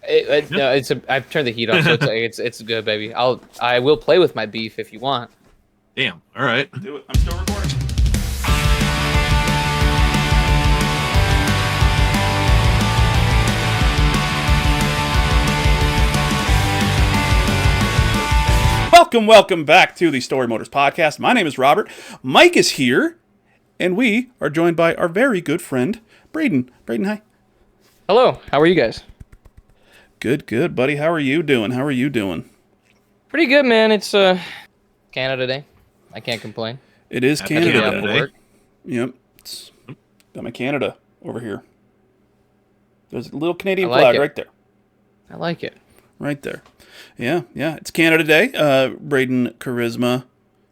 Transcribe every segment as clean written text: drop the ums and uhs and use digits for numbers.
No, I've turned the heat off, so it's good, baby. I will play with my beef if you want. Damn. All right. Do it. I'm still recording. Welcome back to the Storymoders podcast. My name is Robert. Mike is here, and we are joined by our very good friend, Braden. Braden, hi. Hello. How are you guys? Good, buddy. How are you doing? Pretty good, man. It's Canada Day. I can't complain. It is Happy Canada Canada Day. Day. Work. Yep. Got my Canada over here. There's a little Canadian I like flag it. right there. I like it. Right there. Yeah. It's Canada Day. Braden Koryzma.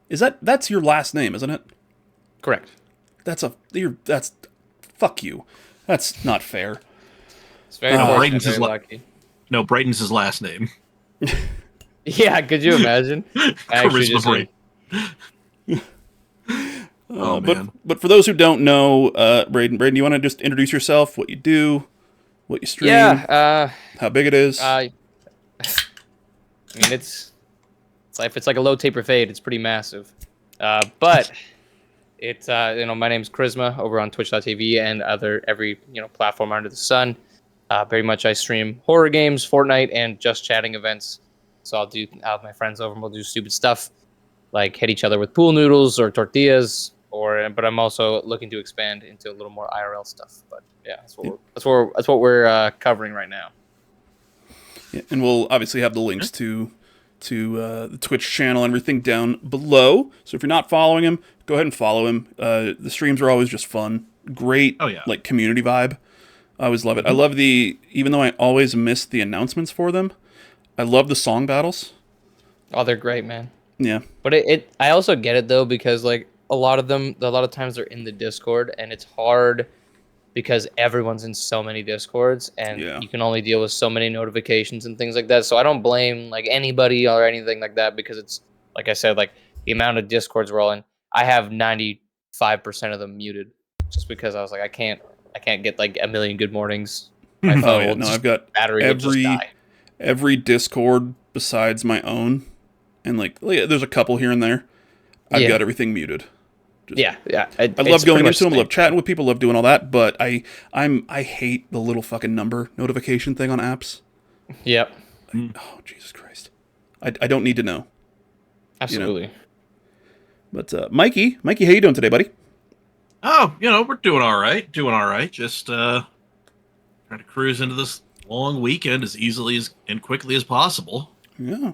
That's your last name, isn't it? Correct. That's fuck you. That's not fair. It's very No, fortunate, Braden's very his lucky. No, Brighton's his last name. Yeah, could you imagine? I actually Charisma just Brighton. Oh, man. But for those who don't know, Braden, you want to just introduce yourself, what you do, what you stream, how big it is? I mean, it's like if it's like a low taper fade, it's pretty massive. But it's my name's Koryzma over on Twitch.tv and every platform under the sun. Very much I stream horror games, Fortnite, and just chatting events. So I'll have my friends over and we'll do stupid stuff like hit each other with pool noodles or tortillas. But I'm also looking to expand into a little more IRL stuff. But yeah, that's what we're covering right now. Yeah, and we'll obviously have the links to the Twitch channel and everything down below. So if you're not following him, go ahead and follow him. The streams are always just fun. Great, like community vibe. I always love it. I love even though I always miss the announcements for them, I love the song battles. Oh, they're great, man. Yeah. But I also get it though, because like a lot of times they're in the Discord and it's hard because everyone's in so many Discords and you can only deal with so many notifications and things like that. So I don't blame like anybody or anything like that, because it's like I said, like the amount of Discords we're all in, I have 95% of them muted just because I was like, I can't get like a million good mornings. My phone I've got battery will just die. Every Discord besides my own, and like there's a couple here and there. I've got everything muted. I love going into them, love chatting with people, love doing all that, but I hate the little fucking number notification thing on apps. Yep. Oh, Jesus Christ. I don't need to know. Absolutely. But Mikey, how you doing today, buddy? Oh, we're doing all right. Just trying to cruise into this long weekend as easily and quickly as possible. Yeah.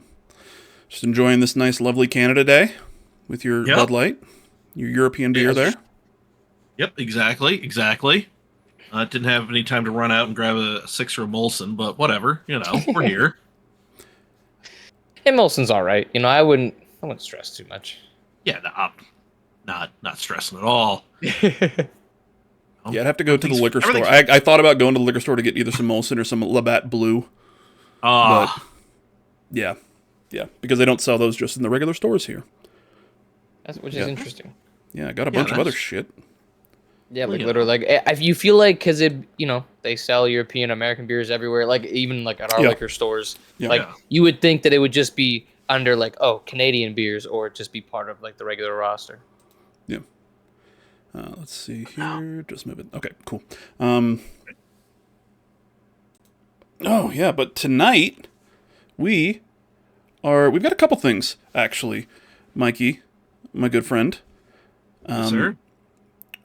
Just enjoying this nice, lovely Canada Day with your Bud Light, your European beer there. Yep, exactly. Didn't have any time to run out and grab a sixer of Molson, but whatever. We're here. And Molson's all right. I wouldn't stress too much. Yeah, no, I'm not stressing at all. Yeah, I'd have to go to the liquor store. I thought about going to the liquor store to get either some Molson or some Labatt Blue. But yeah, because they don't sell those just in the regular stores here. Which is interesting. Yeah, I got a bunch of other shit. Yeah, like literally, like if you feel like because they sell European American beers everywhere, like even like at our liquor stores, you would think that it would just be under like Canadian beers or just be part of like the regular roster. Yeah. Let's see here. Just move it. Okay, cool. But tonight we've got a couple things actually, Mikey, my good friend. Yes, sir.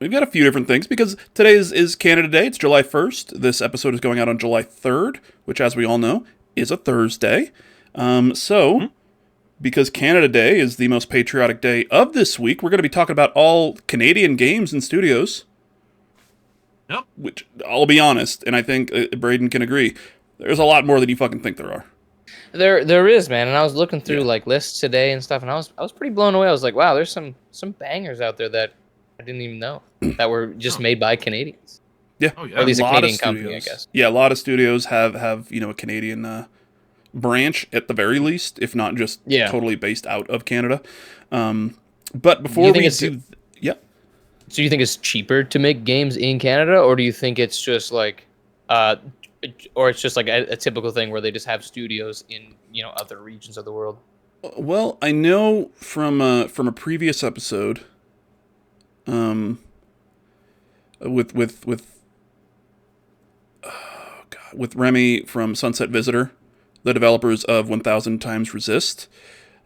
We've got a few different things because today is Canada Day. It's July 1st. This episode is going out on July 3rd, which, as we all know, is a Thursday. Because Canada Day is the most patriotic day of this week, we're going to be talking about all Canadian games and studios. Yep. Which, I'll be honest, and I think Braden can agree, there's a lot more than you fucking think there are. There is, man. And I was looking through like lists today and stuff, and I was pretty blown away. I was like, wow, there's some bangers out there that I didn't even know that were just made by Canadians. Yeah. Oh, yeah. Or at least a Canadian studios. company, I guess. Yeah, a lot of studios have a Canadian branch at the very least, if not just totally based out of Canada. But before we do... So you think it's cheaper to make games in Canada, or do you think it's just like or it's just like a typical thing where they just have studios in other regions of the world. Well, I know from a previous episode, with Remy from Sunset Visitor, the developers of 1000 Times Resist.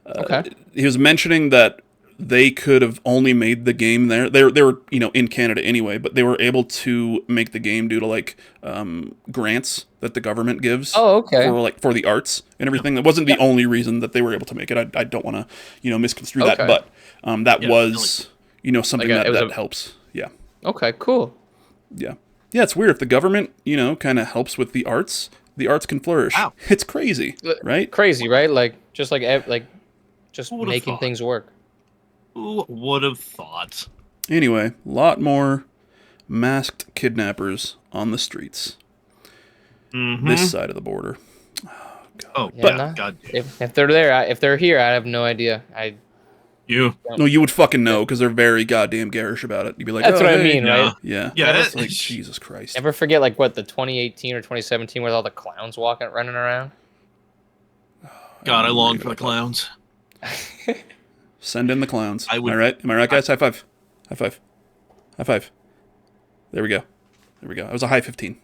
Okay. He was mentioning that they could have only made the game there. They were in Canada anyway, but they were able to make the game due to like grants that the government gives. Oh, okay. For the arts and everything. That wasn't the only reason that they were able to make it. I don't want to misconstrue that, but that was something that helps. Yeah. Okay. Cool. Yeah. Yeah, it's weird if the government kind of helps with the arts can flourish. Wow. It's crazy, right? Crazy, right? Like just just making thought? things work. Who would have thought? Anyway, a lot more masked kidnappers on the streets. Mm-hmm. This side of the border. Oh, Yeah, God. If they're there, if they're here, I have no idea. No, you would fucking know because they're very goddamn garish about it. You'd be like, That's what I hey. mean, right? Yeah. Yeah, It's like, Jesus Christ. Ever forget the 2018 or 2017 with all the clowns running around? God, I long for the clowns. Send in the clowns. I would- Am I right, guys? High five. High five. High five. There we go. That was a high 15.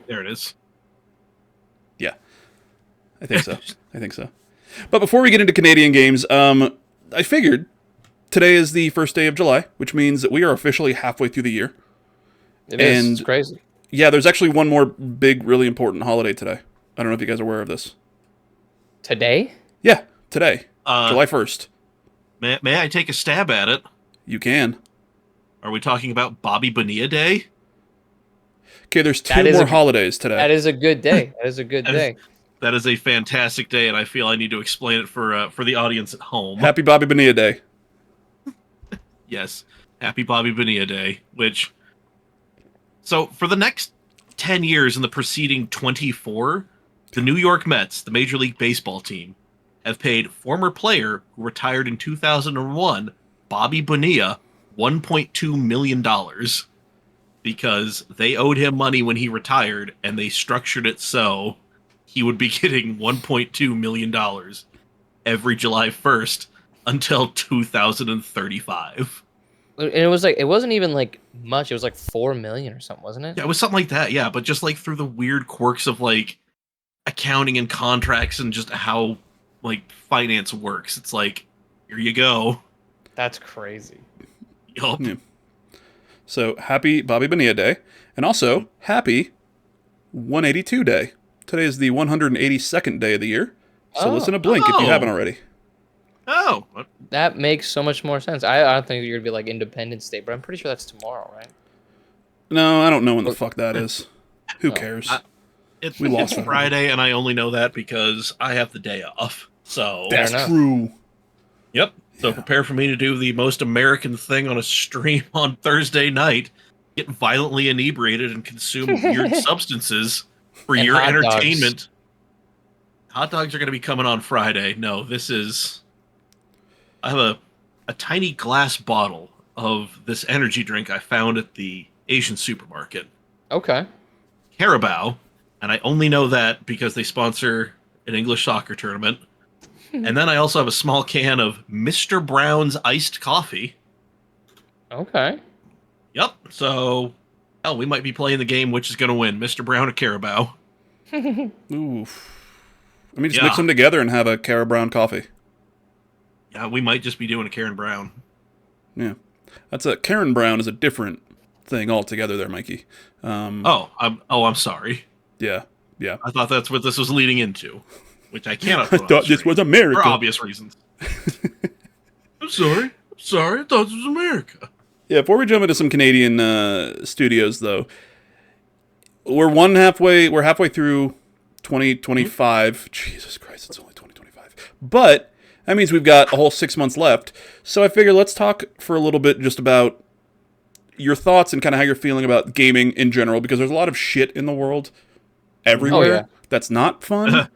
There it is. Yeah. I think so. But before we get into Canadian games, I figured today is the first day of July, which means that we are officially halfway through the year. It's crazy. Yeah, there's actually one more big, really important holiday today. I don't know if you guys are aware of this. Today? Yeah, today. July 1st. May I take a stab at it? You can. Are we talking about Bobby Bonilla Day? Okay, there's two more holidays today. That is a good day. That is a good day. That is a fantastic day, and I feel I need to explain it for the audience at home. Happy Bobby Bonilla Day. Yes, Happy Bobby Bonilla Day, So, for the next 10 years and the preceding 24, the New York Mets, the Major League Baseball team, have paid former player who retired in 2001, Bobby Bonilla, $1.2 million because they owed him money when he retired, and they structured it so he would be getting $1.2 million every July 1st until 2035. And it wasn't even much. It was 4 million or something, wasn't it? Yeah, it was something like that. Yeah, but just through the weird quirks of accounting and contracts and just how finance works. It's here you go. That's crazy. Yup. Yeah. So happy Bobby Bonilla Day, and also happy 182 Day. Today is the 182nd day of the year. So listen to Blink if you haven't already. Oh, That makes so much more sense. I don't think you're gonna be Independence Day, but I'm pretty sure that's tomorrow, right? No, I don't know when the fuck that is. Who cares? it's We lost Friday, and I only know that because I have the day off. So That's enough. true. Yep. So prepare for me to do the most American thing on a stream on Thursday night: get violently inebriated and consume weird substances for And your hot dogs. entertainment. Hot dogs are going to be coming on Friday. No, I have a tiny glass bottle of this energy drink I found at the Asian supermarket. Okay. Carabao, and I only know that because they sponsor an English soccer tournament. And then I also have a small can of Mr. Brown's iced coffee. Okay. Yep, so we might be playing the game which is going to win, Mr. Brown or Carabao. Oof. Let me just mix them together and have a Cara Brown coffee. Yeah, we might just be doing a Karen Brown. Yeah. Karen Brown is a different thing altogether there, Mikey. I'm sorry. Yeah. I thought that's what this was leading into, which I cannot. I thought this was America. For obvious reasons. I'm sorry. I thought this was America. Yeah, before we jump into some Canadian studios, though, we're halfway through 2025. Jesus Christ, it's only 2025. But that means we've got a whole 6 months left. So I figure let's talk for a little bit just about your thoughts and kind of how you're feeling about gaming in general, because there's a lot of shit in the world everywhere that's not fun.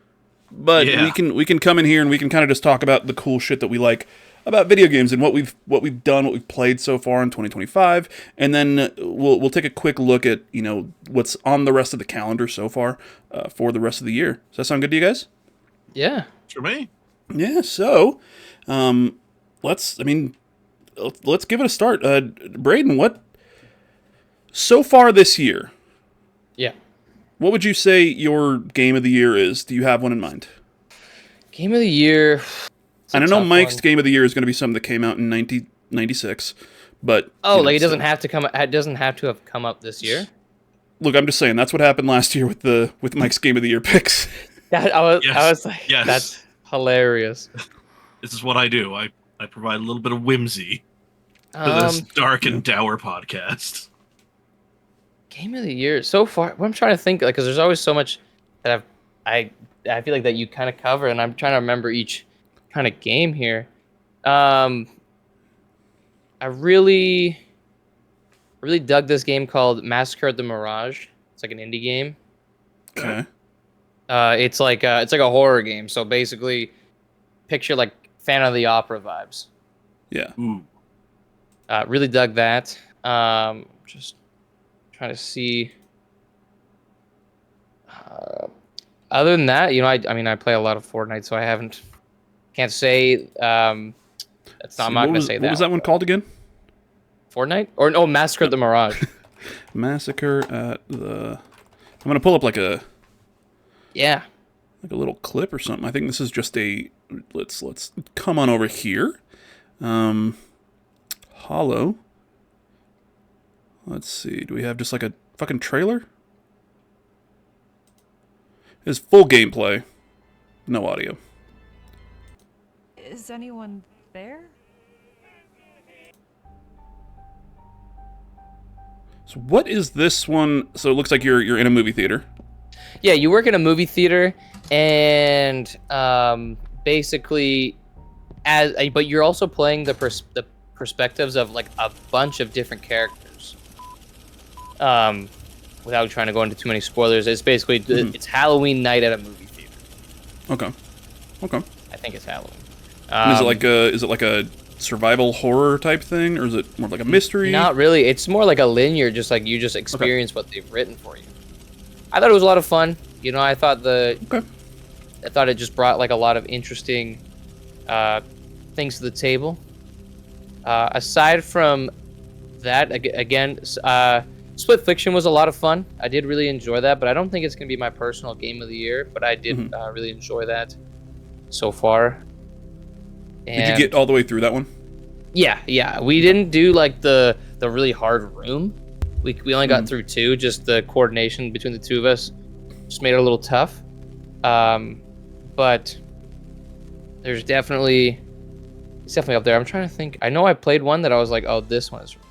But we can come in here and we can kind of just talk about the cool shit that we like. about video games and what we've done, what we've played so far in 2025, and then we'll take a quick look at what's on the rest of the calendar so far for the rest of the year. Does that sound good to you guys? Yeah. For me. Yeah. So, let's give it a start. Braden, what so far this year? Yeah. What would you say your game of the year is? Do you have one in mind? Game of the year. And I know Mike's game of the year is going to be something that came out in 1996, but it doesn't have to come. It doesn't have to have come up this year. Look, I'm just saying that's what happened last year with Mike's game of the year picks. I was like, yes. That's hilarious. This is what I do. I provide a little bit of whimsy to this dark and dour podcast. Game of the year so far. What I'm trying to think, because there's always so much that I feel like that you kind of cover, and I'm trying to remember each kind of game here. I really dug this game called Massacre at the Mirage. It's like an indie game. Okay. It's like a horror game. So basically, picture like Phantom of the Opera vibes. Yeah. Ooh. Really dug that. Just trying to see. Other than that, I play a lot of Fortnite, so can't say. I'm not going to say that. What was that one called again? Fortnite? Or Massacre at the Mirage. Massacre at the. I'm going to pull up like a little clip or something. I think this is just a. Let's come on over here. Hollow. Let's see. Do we have just like a fucking trailer? It's full gameplay. No audio. Is anyone there? So what is this one? So it looks like you're in a movie theater. Yeah, you work in a movie theater, and basically, but you're also playing the perspectives of like a bunch of different characters. Without trying to go into too many spoilers, it's basically it's Halloween night at a movie theater. Okay. I think it's Halloween. Is it like a survival horror type thing, or is it more like a mystery? Not really. It's more like a linear, just like you just experience what they've written for you. I thought it was a lot of fun. I thought it just brought like a lot of interesting things to the table. Aside from that, again, Split Fiction was a lot of fun. I did really enjoy that, but I don't think it's going to be my personal game of the year, but I did really enjoy that so far. And did you get all the way through that one? Yeah. We didn't do like the really hard room. We only got through 2. Just the coordination between the two of us just made it a little tough. But it's definitely up there. I'm trying to think. I know I played one that I was like, oh,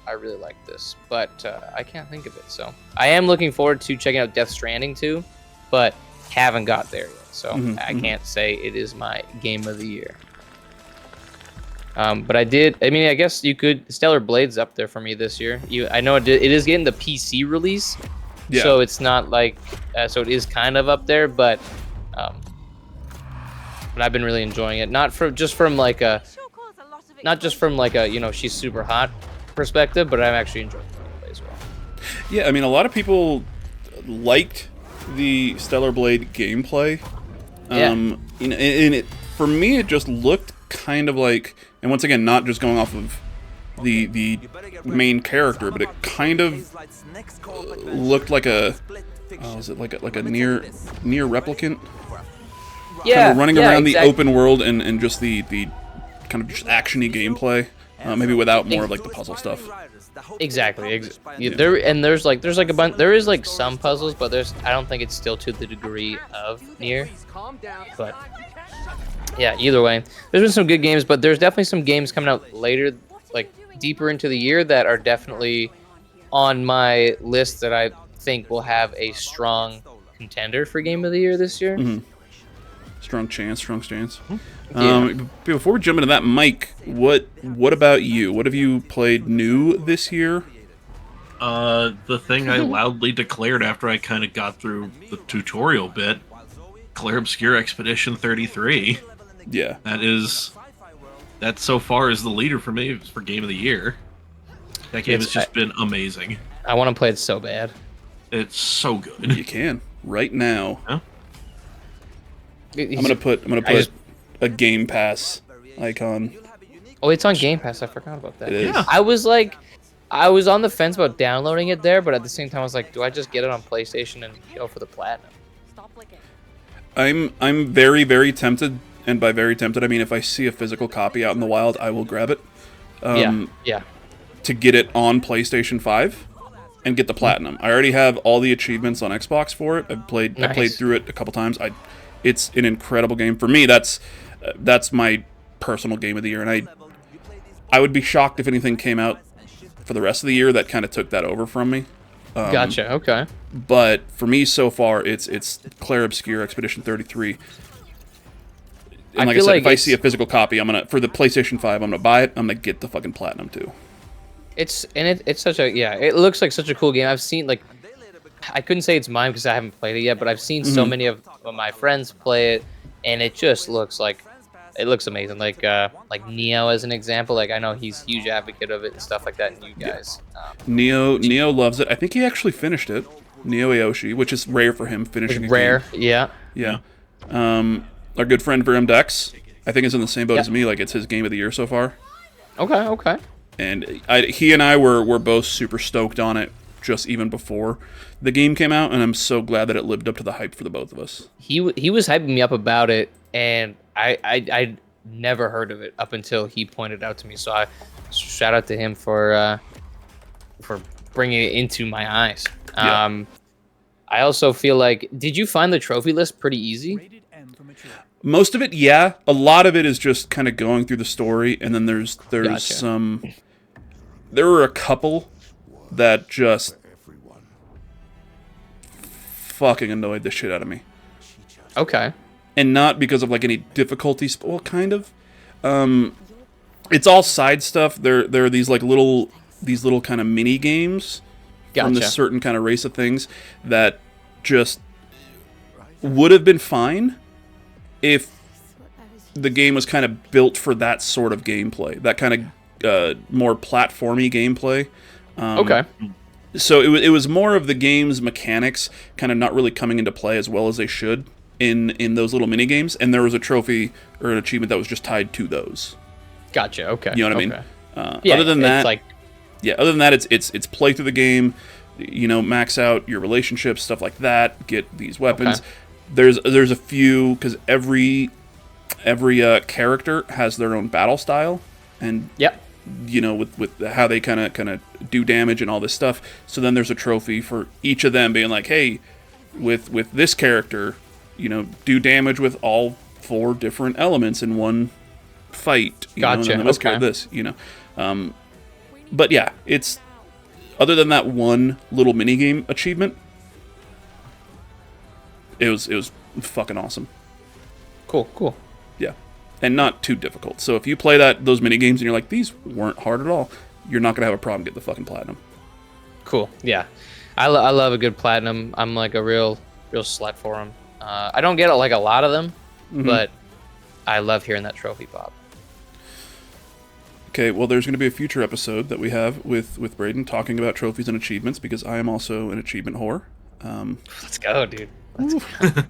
I really like this, but I can't think of it. So I am looking forward to checking out Death Stranding 2, but haven't got there yet. So I can't say it is my game of the year. But I guess you could. Stellar Blade's up there for me this year. I know it is getting the PC release, so it's not like, so it is kind of up there, but I've been really enjoying it. Not just from like a she's super hot perspective, but I'm actually enjoying the gameplay as well. Yeah, a lot of people liked the Stellar Blade gameplay. For me, it just looked kind of like, and once again, not just going off of the main character, but it kind of looked like was it like a near replicant? Yeah, kind of running around the open world and just the kind of just action-y gameplay, maybe without more of like the puzzle stuff. Exactly. There's like a bunch. There is like some puzzles, but I don't think it's still to the degree of Nier. But yeah, either way, there's been some good games, but there's definitely some games coming out later, like deeper into the year, that are definitely on my list that I think will have a strong contender for Game of the Year this year. Strong chance. Before we jump into that, Mike, what about you? What have you played new this year? The thing I loudly declared after I kind of got through the tutorial bit, Clair Obscure Expedition 33. Yeah. That is that so far is the leader for me for Game of the Year. That game has just been amazing. I want to play it so bad. It's so good. You can right now. Huh? I'm gonna put a Game Pass icon. Oh, it's on Game Pass. I forgot about that. It is. Yeah. I was on the fence about downloading it there, but at the same time, I was like, do I just get it on PlayStation and go for the platinum? I'm very, very tempted, and by very tempted, I mean if I see a physical copy out in the wild, I will grab it. Yeah. To get it on PlayStation 5 and get the platinum. I already have all the achievements on Xbox for it. I played through it a couple times. It's an incredible game. For me, that's my personal game of the year, and I would be shocked if anything came out for the rest of the year that kind of took that over from me. Gotcha. Okay. But for me, so far, it's Claire Obscure Expedition 33. And like I said, if I see a physical copy, for the PlayStation 5, I'm gonna buy it. I'm gonna get the fucking platinum too. It's such a it looks like such a cool game. I've seen I couldn't say it's mine because I haven't played it yet, but I've seen so many of my friends play it, and it just looks amazing. Like Neo as an example. Like I know he's a huge advocate of it and stuff like that. And you guys, Neo loves it. I think he actually finished it. Neo Aoshi, which is rare for him finishing. Rare, game. Yeah. Our good friend Verum Dex, I think is in the same boat as me. Like it's his game of the year so far. Okay. And he and I were both super stoked on it just even before the game came out, and I'm so glad that it lived up to the hype for the both of us. He was hyping me up about it, and I never heard of it up until he pointed it out to me. So I shout out to him for bringing it into my eyes. Yeah. I also feel like, did you find the trophy list pretty easy? Most of it, yeah. A lot of it is just kind of going through the story, and then there's Gotcha. some. There were a couple that just fucking annoyed the shit out of me. Okay. And not because of like any difficulties, well, kind of. It's all side stuff. There are these little kind of mini games from this certain kind of race of things that just would have been fine if the game was kind of built for that sort of gameplay, that kind of more platformy gameplay. Okay. So it was more of the game's mechanics kind of not really coming into play as well as they should in those little mini games, and there was a trophy or an achievement that was just tied to those. Gotcha. Okay. You know what I mean? Yeah, other than that, it's it's play through the game, max out your relationships, stuff like that, get these weapons. Okay. There's a few, because every character has their own battle style, and with how they kind of do damage and all this stuff. So then there's a trophy for each of them being like, hey, with this character, do damage with all 4 different elements in one fight. Gotcha. And then this, but yeah, it's other than that one little mini game achievement, it was fucking awesome. Cool. Yeah, and not too difficult. So if you play those mini games and you're like, these weren't hard at all, you're not gonna have a problem getting the fucking platinum. Cool. Yeah, I love a good platinum. I'm like a real slut for them. I don't get a lot of them, but I love hearing that trophy pop. Okay, well, there's going to be a future episode that we have with Braden talking about trophies and achievements, because I am also an achievement whore. Let's go, dude. Let's go.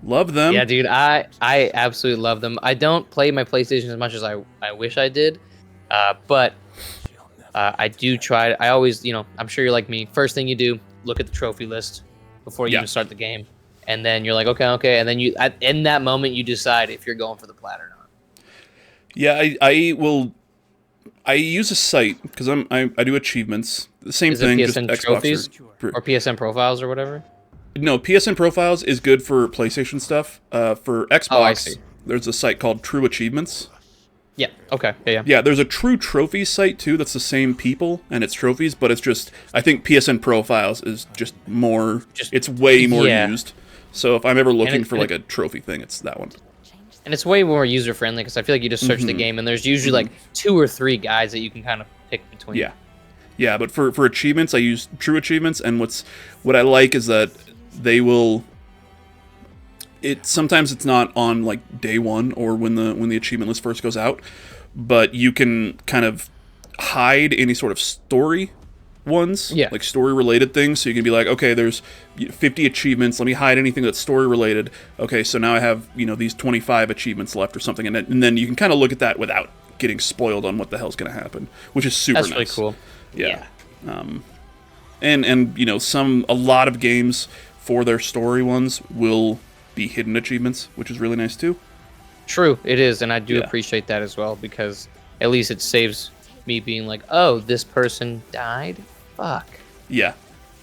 Love them. Yeah, dude, I absolutely love them. I don't play my PlayStation as much as I wish I did, but I do try. I always, I'm sure you're like me. First thing you do, look at the trophy list before you even start the game, and then you're like, okay, and then in that moment you decide if you're going for the plat or not. Yeah, I use a site because I do achievements. The same thing, Is it PSN just trophies or PSN profiles or whatever? No, PSN profiles is good for PlayStation stuff. For Xbox, I see. There's a site called True Achievements. Yeah. Okay. Yeah. Yeah, there's a True Trophies site too. That's the same people and it's trophies, but it's just I think PSN profiles is just more. It's way more used. So if I'm ever looking for like a trophy thing, it's that one. And it's way more user friendly because I feel like you just search the game and there's usually like 2 or 3 guides that you can kind of pick between. Yeah. But for achievements, I use True Achievements, and what I like is that they will. Sometimes it's not on like day one or when the achievement list first goes out, but you can kind of hide any sort of story ones, like story-related things. So you can be like, okay, there's 50 achievements. Let me hide anything that's story-related. Okay, so now I have, these 25 achievements left or something. And then you can kind of look at that without getting spoiled on what the hell's going to happen, which is super nice. That's really cool. Yeah. And a lot of games for their story ones will be hidden achievements, which is really nice too. True, it is, and I do appreciate that as well, because at least it saves me being like, oh, this person died? Fuck. Yeah.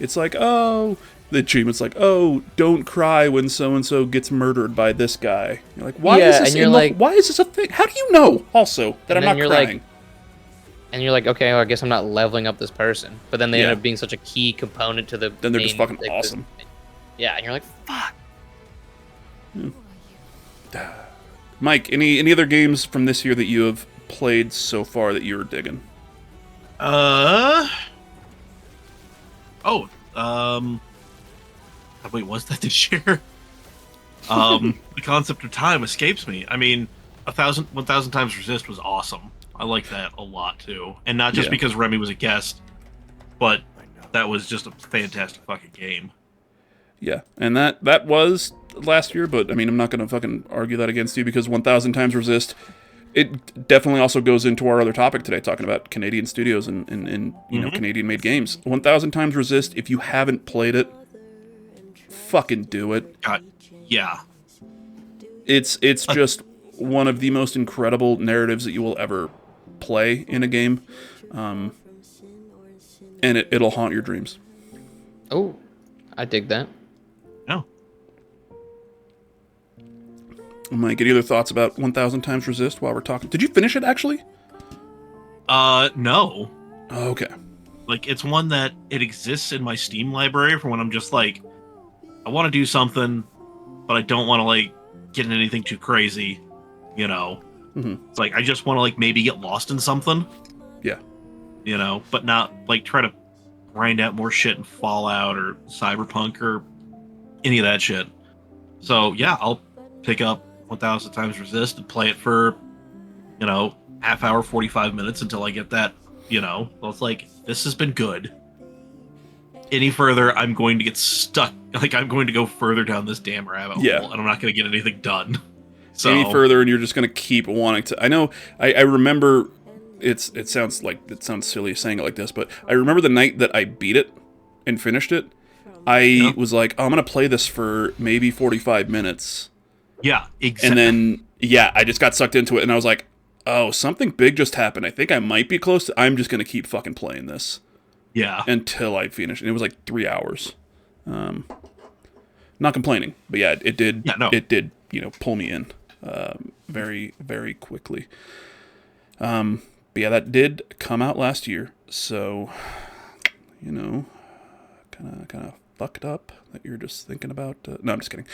It's like, oh, the achievement's like, oh, don't cry when so-and-so gets murdered by this guy. You're like, why is this why is this a thing? How do you know, also, that I'm not crying? And you're like, okay, well, I guess I'm not leveling up this person. But then they end up being such a key component to the Then they're just fucking awesome. Yeah, and you're like, fuck. Mike, any other games from this year that you have played so far that you're digging? Wait, was that this year? The concept of time escapes me. I mean, 1,000 Times Resist was awesome. I like that a lot too, and not just because Remy was a guest, but that was just a fantastic fucking game. Yeah, and that was last year, but I mean, I'm not gonna fucking argue that against you, because 1,000 Times Resist, it definitely also goes into our other topic today, talking about Canadian studios and Canadian-made games. 1,000 Times Resist, if you haven't played it, fucking do it. Yeah. It's just one of the most incredible narratives that you will ever play in a game, and it'll haunt your dreams. Oh, I dig that. No. Mike, any other thoughts about 1,000 Times Resist while we're talking? Did you finish it, actually? No. Oh, okay. Like, it's one that it exists in my Steam library for when I'm just like, I want to do something, but I don't want to, like, get in anything too crazy, It's like, I just want to, like, maybe get lost in something. Yeah. But not, like, try to grind out more shit in Fallout or Cyberpunk or any of that shit. So, yeah, I'll pick up 1,000 Times Resist and play it for, half hour, 45 minutes until I get that, well, it's like, this has been good. Any further, I'm going to get stuck. Like, I'm going to go further down this damn rabbit hole, and I'm not going to get anything done. So, any further, and you're just going to keep wanting to. I know. I remember. It sounds silly saying it like this, but I remember the night that I beat it and finished it. I was like, oh, I'm going to play this for maybe 45 minutes. Yeah, exactly. And then, I just got sucked into it, and I was like, oh, something big just happened. I think I might be close to. I'm just going to keep fucking playing this. Yeah. Until I finished. And it was like 3 hours. Not complaining, but yeah, it did. Yeah, no. It did, pull me in very, very quickly. But yeah, that did come out last year. So, kind of fucked up that you're just thinking about. No, I'm just kidding.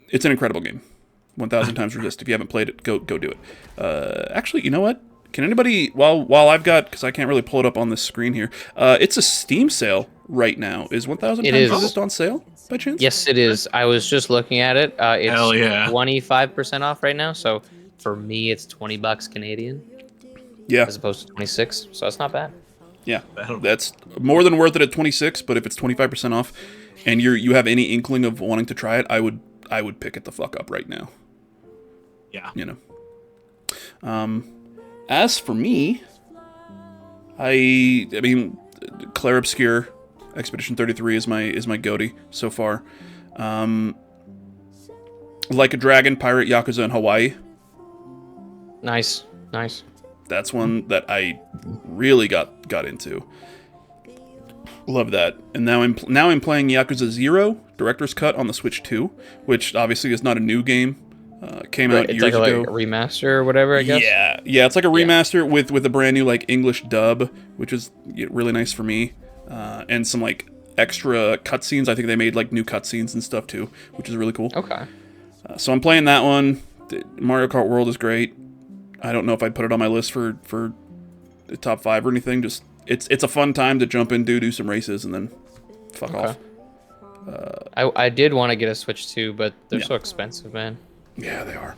It's an incredible game. 1,000 Times Resist. If you haven't played it, go do it. Actually, you know what? Can anybody, while I've got, because I can't really pull it up on this screen here, it's a Steam sale right now. Is 1,000 Times Resist on sale by chance? Yes, it is. I was just looking at it. It's Hell yeah. 25% off right now. So for me, it's $20 Canadian. Yeah. As opposed to 26. So that's not bad. Yeah. That's more than worth it at 26. But if it's 25% off, and you have any inkling of wanting to try it, I would pick it the fuck up right now. Yeah. As for me, I mean, Clair Obscure, Expedition 33 is my goatee so far. Like a Dragon, Pirate Yakuza in Hawaii. Nice. That's one that I really got into. Love that. And now I'm playing Yakuza 0 Director's Cut on the Switch 2, which obviously is not a new game. Came out years ago. Like a remaster or whatever, I guess. Yeah, it's like a remaster with a brand new like English dub, which is really nice for me, and some like extra cutscenes. I think they made like new cutscenes and stuff too, which is really cool. Okay. So I'm playing that one. Mario Kart World is great. I don't know if I'd put it on my list for the top 5 or anything. Just it's a fun time to jump in, do some races, and then fuck off. I did want to get a Switch too, but they're so expensive, man. Yeah, they are.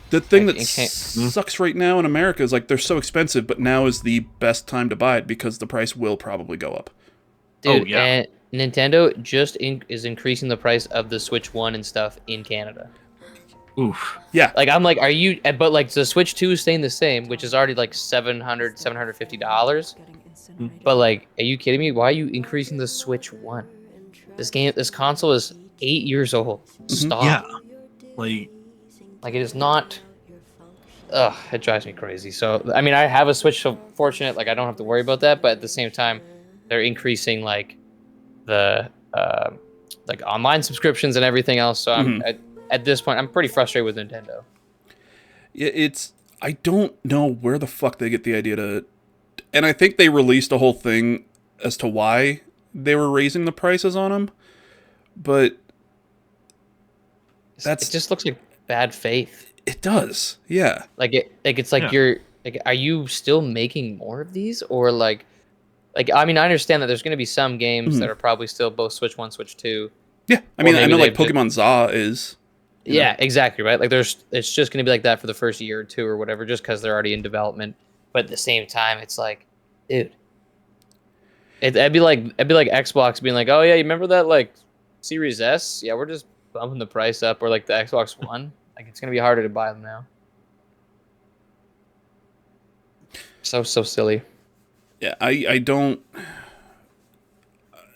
The thing Like, that it can't- sucks right now in America is like they're so expensive, but now is the best time to buy it because the price will probably go up. Dude, Oh, yeah. and Nintendo just is increasing the price of the Switch 1 and stuff in Canada. Oof. Yeah. Like, I'm like, are you... But, like, the Switch 2 is staying the same, which is already, like, $750. But, like, are you kidding me? Why are you increasing the Switch 1? This console is 8 years old. Stop. Yeah. Like, Like, it is not... Ugh, it drives me crazy. So, I mean, I have a Switch, so fortunate, like, I don't have to worry about that. But at the same time, they're increasing, like, the, like, online subscriptions and everything else. So, at this point, I'm pretty frustrated with Nintendo. It's I don't know where the fuck they get the idea to, and I think they released a whole thing as to why they were raising the prices on them, but It just looks like bad faith. it does, yeah. It's like Yeah. you're like, are you still making more of these, or like I mean, I understand that there's going to be some games that are probably still both Switch 1, Switch 2. Yeah, I Or mean, I maybe know like they've Pokemon Za is. you know. Yeah, exactly, right? Like it's just going to be like that for the first year or two or whatever, just because they're already in development. But at the same time, it's like, dude, it'd be like Xbox being like, oh yeah, you remember that like Series S? Yeah, we're just bumping the price up, or like the Xbox One. Like, it's gonna be harder to buy them now. So silly. Yeah, I don't.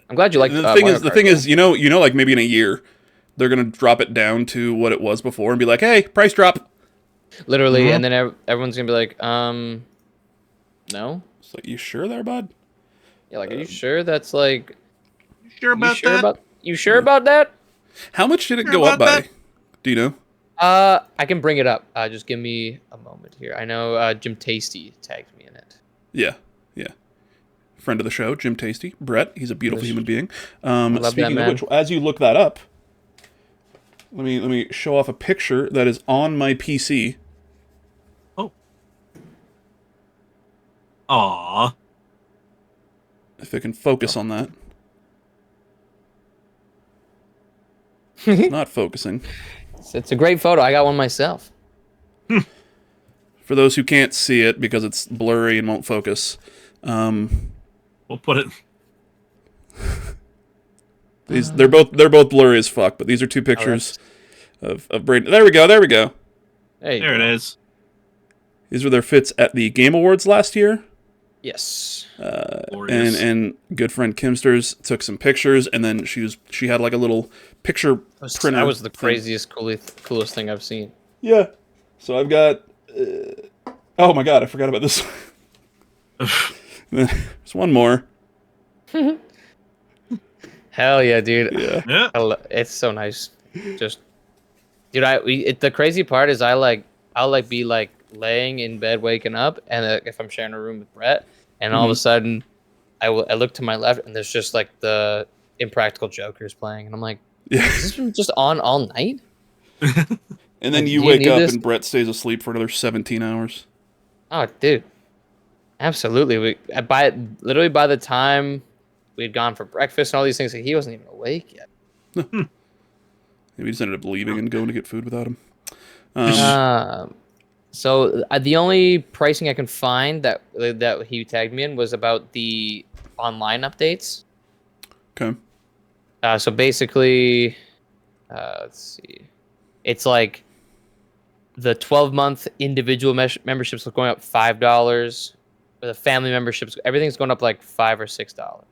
I'm glad you like The Mario thing Kart, is, you know, like maybe in a year, they're gonna drop it down to what it was before and be like, hey, price drop. literally, and then everyone's gonna be like, no. It's like, you sure there, bud? Yeah, like, are you sure that's like? sure about that? You sure about that? How much did it Sure go up about by? Do you know? I can bring it up. Just give me a moment here. I know Jim Tasty tagged me in it. Yeah. Friend of the show, Jim Tasty. Brett, he's a beautiful human being. love that Speaking of man. which, as you look that up, let me show off a picture that is on my PC. Oh. Aw. If I can focus on that. It's not focusing. It's a great photo. I got one myself. For those who can't see it because it's blurry and won't focus, We'll put it. they're both blurry as fuck. But these are two pictures of Braden. There we go. Hey, There it is. These were their fits at the Game Awards last year. Yes. Glorious. And good friend Kimsters took some pictures, and then she had like a little picture printer. That was the thing. craziest, coolest thing I've seen. Yeah. So I've got. Oh my god! I forgot about this. There's one more. Hell yeah, dude. Yeah. Yeah. It's so nice. Just, dude, the crazy part is I'll be like laying in bed, waking up, and if I'm sharing a room with Brett, and all of a sudden, I look to my left, and there's just like the Impractical Jokers playing, and I'm like, Yeah. is this been just on all night? And then Do you you wake need up this? and Brett stays asleep for another 17 hours. Oh, dude, absolutely. Literally by the time we had gone for breakfast and all these things, he wasn't even awake yet. Maybe we just ended up leaving and going to get food without him. So the only pricing I can find that he tagged me in was about the online updates. Okay. So basically, let's see, it's like the 12-month individual memberships are going up $5. Or the family memberships, everything's going up like $5 or $6.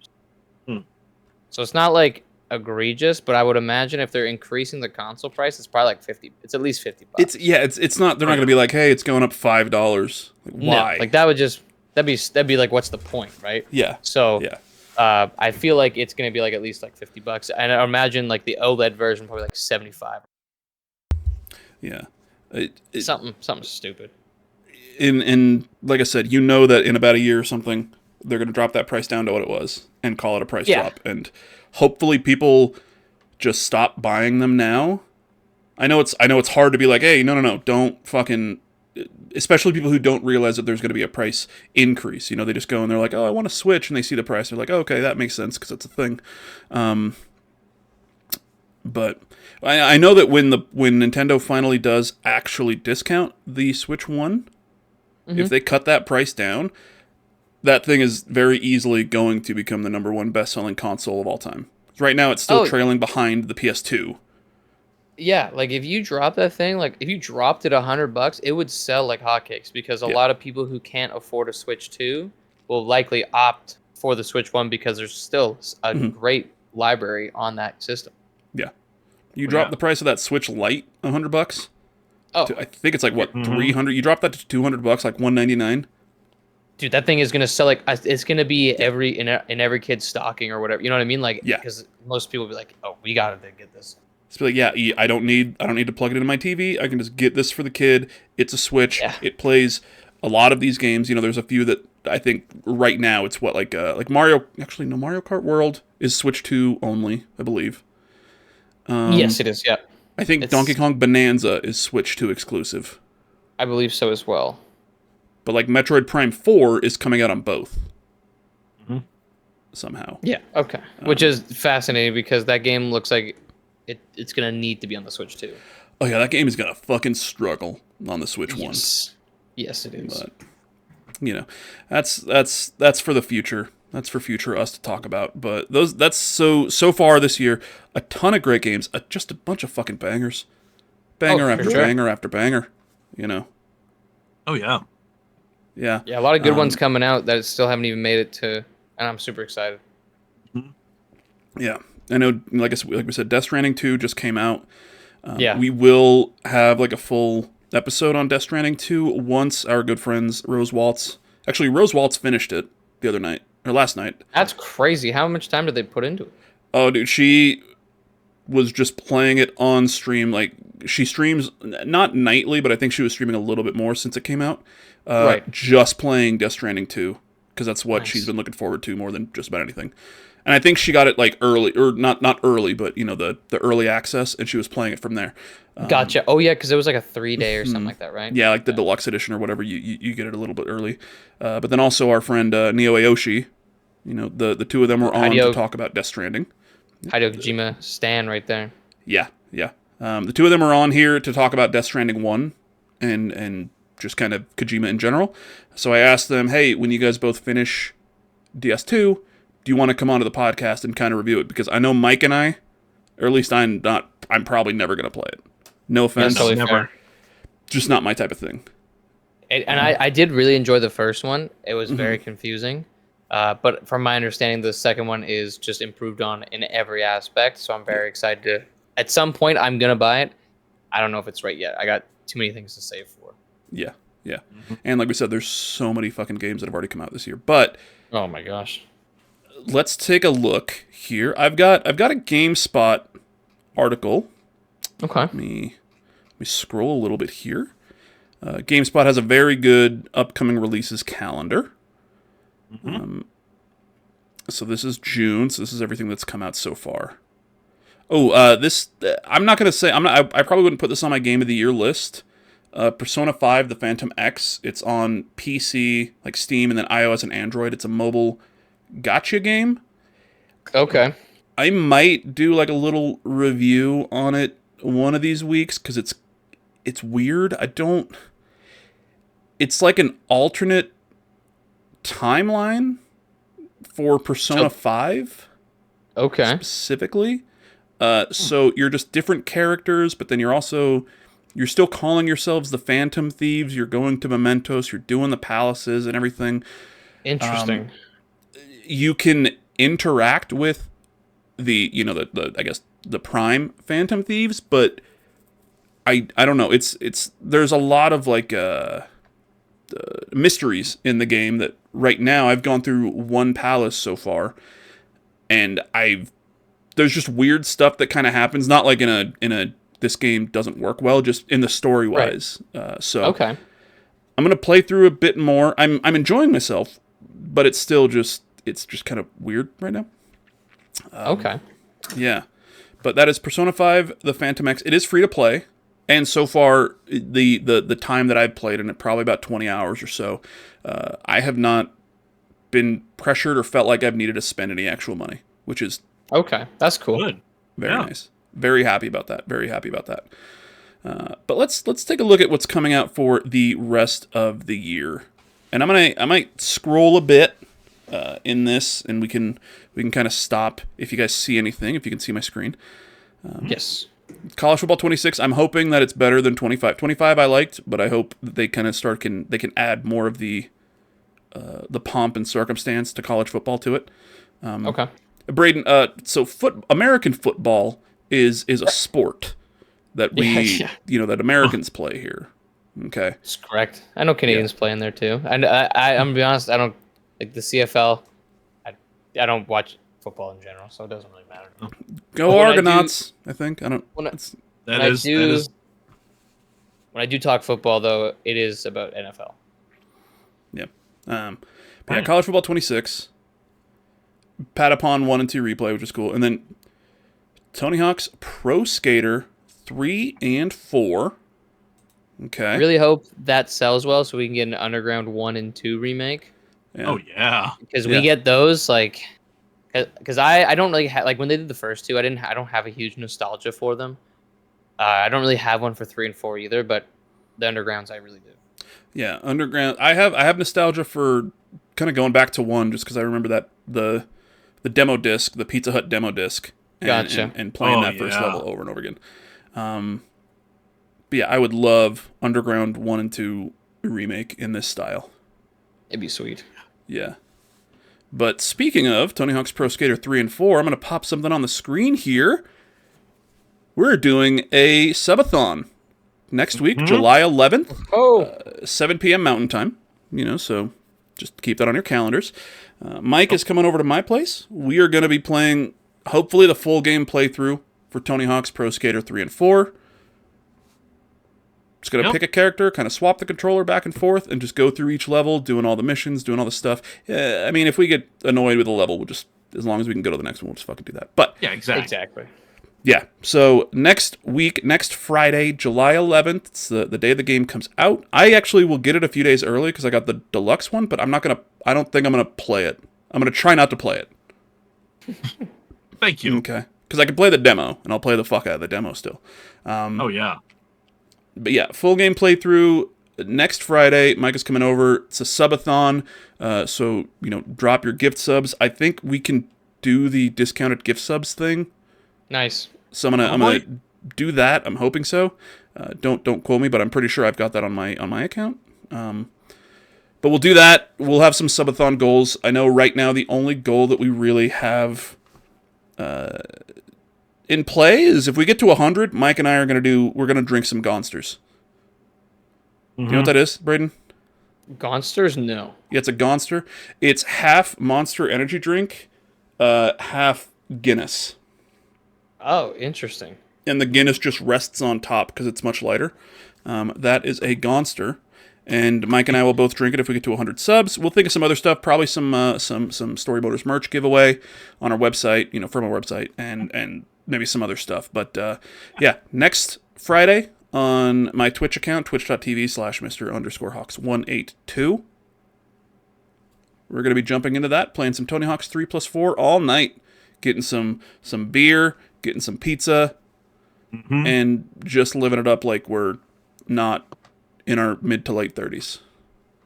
So it's not like egregious, but I would imagine if they're increasing the console price, it's probably like 50. It's at least $50. It's not. They're not going to be like, hey, it's going up $5. Like, why? No, like that'd be like, what's the point, right? Yeah. So Yeah. I feel like it's gonna be like at least like $50, and I imagine like the OLED version probably like 75. Yeah. Something stupid. In like I said, you know that in about a year or something, they're going to drop that price down to what it was and call it a price drop. And hopefully people just stop buying them now. I know it's hard to be like, hey, no, don't fucking, especially people who don't realize that there's going to be a price increase. You know, they just go and they're like, oh, I want to switch, and they see the price. They're like, oh, okay, that makes sense because it's a thing. But I know that when Nintendo finally does actually discount the Switch 1, if they cut that price down, that thing is very easily going to become the number one best-selling console of all time. Right now, it's still trailing behind the PS2. Yeah, like if you drop that thing, like if you dropped it $100, it would sell like hotcakes because a lot of people who can't afford a Switch 2 will likely opt for the Switch 1 because there's still a great library on that system. Yeah. You drop the price of that Switch Lite $100. Oh, I think it's like what 300. You drop that to $200, like $199. dude, that thing is gonna sell like it's gonna be in every kid's stocking or whatever. You know what I mean? Like, because most people will be like, "Oh, we gotta get this." It's like, I don't need to plug it into my TV. I can just get this for the kid. It's a Switch. Yeah. It plays a lot of these games. You know, there's a few that I think right now it's what like Mario. Actually, no, Mario Kart World is Switch 2 only, I believe. Yes, it is. Yeah. I think Donkey Kong Bonanza is Switch 2 exclusive. I believe so as well. But like Metroid Prime 4 is coming out on both. Somehow. Yeah. Okay. Which is fascinating because that game looks like it's gonna need to be on the Switch too. Oh yeah, that game is gonna fucking struggle on the Switch 1. Yes, it is. But you know, that's for the future. That's for future us to talk about. But that's so far this year, a ton of great games, just a bunch of fucking bangers, banger after banger after banger. You know. Oh yeah. Yeah. Yeah, a lot of good ones coming out that still haven't even made it to, and I'm super excited. Yeah. I know, like we said, Death Stranding 2 just came out. We will have like a full episode on Death Stranding 2 once our good friends Rose Waltz. Actually, Rose Waltz finished it the other night, or last night. That's crazy. How much time did they put into it? Oh, dude, she was just playing it on stream. Like, she streams, not nightly, but I think she was streaming a little bit more since it came out. Just playing Death Stranding 2, because that's what she's been looking forward to more than just about anything. And I think she got it like early, or not early, but you know the early access, and she was playing it from there. Gotcha. Oh yeah, because it was like a 3-day or something like that, right? Yeah, like the deluxe edition or whatever. You get it a little bit early. But then also our friend Neo Aoshi, you know the two of them were on to talk about Death Stranding. Hideo Kojima Stan right there. Yeah. The two of them are on here to talk about Death Stranding 1 and just kind of Kojima in general. So I asked them, hey, when you guys both finish DS2, do you want to come onto the podcast and kind of review it? Because I know Mike and I, or at least I'm probably never going to play it. No offense. Totally never. Just not my type of thing. And I did really enjoy the first one. It was very confusing. But from my understanding, the second one is just improved on in every aspect. So I'm very excited to, at some point, I'm going to buy it. I don't know if it's right yet. I got too many things to save for. Yeah. And like we said, there's so many fucking games that have already come out this year. But oh my gosh. Let's take a look here. I've got a GameSpot article. Okay. Let me scroll a little bit here. GameSpot has a very good upcoming releases calendar. So this is June. So this is everything that's come out so far. Oh, this I'm not gonna say I probably wouldn't put this on my Game of the Year list. Persona 5: The Phantom X. It's on PC, like Steam, and then iOS and Android. It's a mobile gacha game. Okay. I might do like a little review on it one of these weeks because it's weird. It's like an alternate timeline for Persona 5. Okay. Specifically. So you're just different characters, but then you're still calling yourselves the Phantom Thieves. You're going to Mementos. You're doing the palaces and everything. Interesting. You can interact with the I guess the prime Phantom Thieves, but I don't know. There's a lot of like mysteries in the game that right now I've gone through one palace so far, and there's just weird stuff that kind of happens. Not like in a this game doesn't work well, just in the story wise. Right. Okay. I'm gonna play through a bit more. I'm enjoying myself, but it's still just kind of weird right now. Okay. Yeah. But that is Persona 5, The Phantom X. It is free to play. And so far, the time that I've played in it, probably about 20 hours or so, I have not been pressured or felt like I've needed to spend any actual money, which is... Okay, that's cool. Good. Very nice. Very happy about that. Very happy about that. But let's take a look at what's coming out for the rest of the year. And I might scroll a bit in this, and we can kind of stop if you guys see anything, if you can see my screen. Yes. College football 26. I'm hoping that it's better than 25. 25 I liked, but I hope that they kind of they can add more of the pomp and circumstance to college football to it. Okay. Braden, so American football is a sport that that Americans play here. Okay. That's correct. I know Canadians play in there too. And I'm gonna be honest, I don't like the CFL. I don't watch football in general, so it doesn't really matter. Go Argonauts! I think I don't. When That is. When I do talk football, though, it is about NFL. Yeah. But yeah, college football 26. Patapon 1 and 2 replay, which is cool, and then Tony Hawk's Pro Skater 3 and 4. Okay. I really hope that sells well, so we can get an Underground 1 and 2 remake. Yeah. Oh yeah. Because we get those because I don't really like when they did the first two. I don't have a huge nostalgia for them. I don't really have one for 3 and 4 either, but the Undergrounds I really do. Yeah, Underground. I have nostalgia for kind of going back to 1 just because I remember that the demo disc, the Pizza Hut demo disc, and playing that first level over and over again. But yeah, I would love Underground 1 and 2 remake in this style. It'd be sweet. Yeah. But speaking of Tony Hawk's Pro Skater 3 and 4, I'm going to pop something on the screen here. We're doing a subathon next week, July 11th. Oh. 7 p.m. Mountain Time. So just keep that on your calendars. Mike is coming over to my place. We are going to be playing, hopefully, the full game playthrough for Tony Hawk's Pro Skater 3 and 4. Just going to pick a character, kind of swap the controller back and forth, and just go through each level, doing all the missions, doing all the stuff. I mean, if we get annoyed with a level, we'll just, as long as we can go to the next one, we'll just fucking do that. But yeah, exactly. Yeah, so next Friday, July 11th, it's the day the game comes out. I actually will get it a few days early because I got the deluxe one, but I don't think I'm going to play it. I'm going to try not to play it. Thank you. Okay. Because I can play the demo, and I'll play the fuck out of the demo still. Oh, yeah. But yeah, full game playthrough next Friday. Mike is coming over. It's a subathon, so, drop your gift subs. I think we can do the discounted gift subs thing. Nice. So I'm gonna do that. I'm hoping so. Don't quote me, but I'm pretty sure I've got that on my account. But we'll do that. We'll have some subathon goals. I know right now the only goal that we really have in play is if we get to 100, Mike and I we're gonna drink some Gonsters. Do you know what that is, Braden? Gonsters? No. Yeah, it's a Gonster. It's half Monster Energy drink, half Guinness. Oh, interesting. And the Guinness just rests on top because it's much lighter. That is a Gonster. And Mike and I will both drink it if we get to 100 subs. We'll think of some other stuff, probably some Storymoders merch giveaway on our website, from our website, and maybe some other stuff. But yeah, next Friday on my Twitch account, twitch.tv/Mr_Hawks182. We're going to be jumping into that, playing some Tony Hawk's 3+4 all night, getting some beer, getting some pizza, and just living it up like we're not in our mid to late 30s.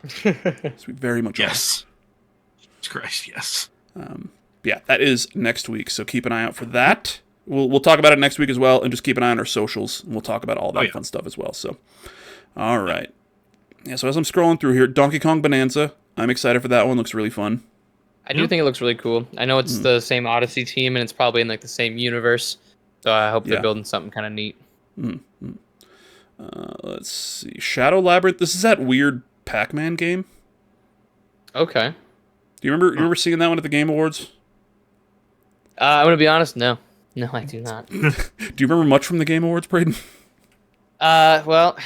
So we very much are. Jesus Christ, yes. Yeah, that is next week, so keep an eye out for that. We'll talk about it next week as well, and just keep an eye on our socials, and we'll talk about all that fun stuff as well. So, all right. Yeah, so as I'm scrolling through here, Donkey Kong Bonanza, I'm excited for that one. Looks really fun. I do think it looks really cool. I know it's the same Odyssey team, and it's probably in the same universe. So I hope they're building something kind of neat. Let's see. Shadow Labyrinth. This is that weird Pac-Man game. Okay. Do you remember seeing that one at the Game Awards? I'm gonna be honest. No, I do not. Do you remember much from the Game Awards, Braden? Well,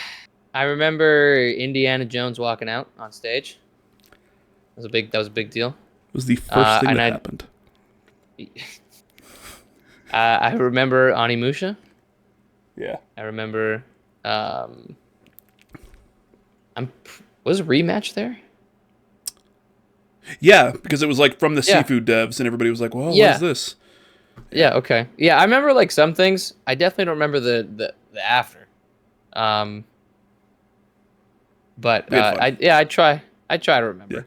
I remember Indiana Jones walking out on stage. That was a big deal. It was the first thing that happened. I remember Onimusha. Yeah. I remember. Was a rematch there? Yeah, because it was from the seafood devs, and everybody was like, "Well, what is this?" Yeah. Okay. Yeah, I remember like some things. I definitely don't remember the after. But We had fun. I try to remember. Yeah.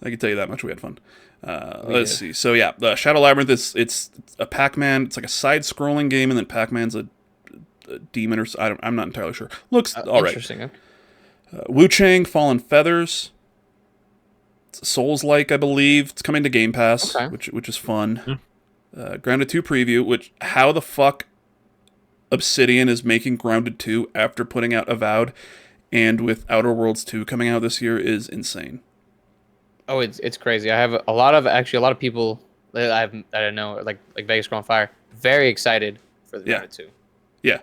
I can tell you that much. We had fun. We Let's did. see. So yeah, Shadow Labyrinth is it's a Pac-Man. It's like a side-scrolling game, and then Pac-Man's a demon or I'm not entirely sure. Looks all right. Interesting. Wu Chang Fallen Feathers. It's Souls-like, I believe. It's coming to Game Pass, Okay. which is fun. Grounded 2 preview. Which how the fuck Obsidian is making Grounded 2 after putting out Avowed, and with Outer Worlds 2 coming out this year is insane. Oh, it's crazy. I have a lot of people that I know like Vegas Grown Fire very excited for the Grounded 2. Yeah.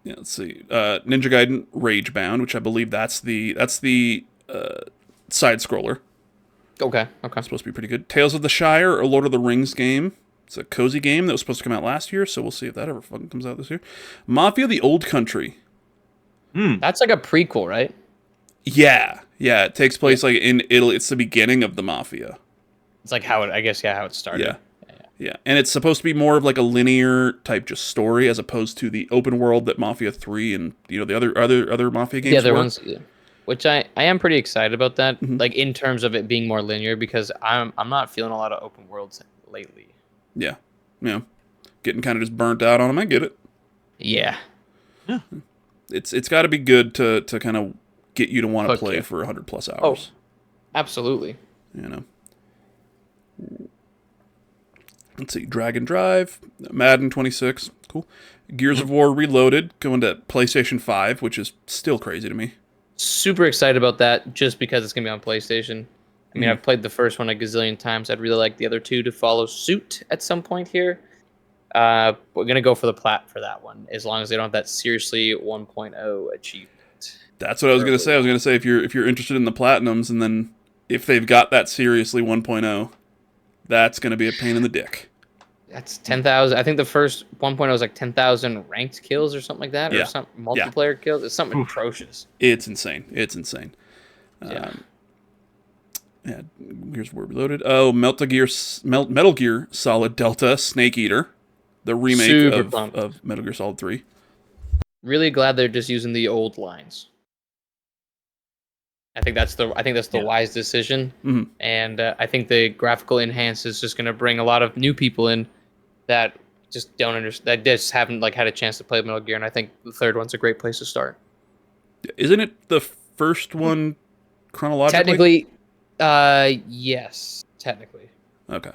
Yeah, let's see. Ninja Gaiden Ragebound, which I believe that's the side scroller. Okay. Supposed to be pretty good. Tales of the Shire, a Lord of the Rings game. It's a cozy game that was supposed to come out last year, so we'll see if that ever fucking comes out this year. Mafia: The Old Country. That's like a prequel, right? Yeah, it takes place like in Italy. It's the beginning of the Mafia. It's like how it started. Yeah, and it's supposed to be more of like a linear type just story as opposed to the open world that Mafia 3 and the other Mafia games. The other were. ones, yeah. Which I am pretty excited about that. Mm-hmm. Like in terms of it being more linear, because I'm not feeling a lot of open worlds lately. Yeah, getting kind of just burnt out on them. I get it. Yeah. It's got to be good to kind of get you to want to Hook play you. for 100+ hours. Oh, absolutely. Let's see, Dragon Drive, Madden 26, cool. Gears of War Reloaded going to PlayStation 5, which is still crazy to me. Super excited about that just because it's gonna be on PlayStation. I mean, I've played the first one a gazillion times. I'd really like the other two to follow suit at some point here. We're gonna go for the plat for that one, as long as they don't have that seriously 1.0 achievement. That's what I was going to say. I was going to say if you're interested in the platinums, and then if they've got that seriously 1.0, that's going to be a pain in the dick. That's 10,000. I think the first 1.0 is like 10,000 ranked kills or something like that, or some multiplayer kills. It's something atrocious. It's insane. Yeah. Yeah, Gears of War Reloaded. Oh, Metal Gear Solid Delta Snake Eater, the remake of Metal Gear Solid 3. Really glad they're just using the old lines. I think that's the wise decision, and I think the graphical enhance is just going to bring a lot of new people in that just don't understand, that just haven't like had a chance to play Metal Gear, and I think the third one's a great place to start. Isn't it the first one chronologically? Technically, yes. Technically. Okay.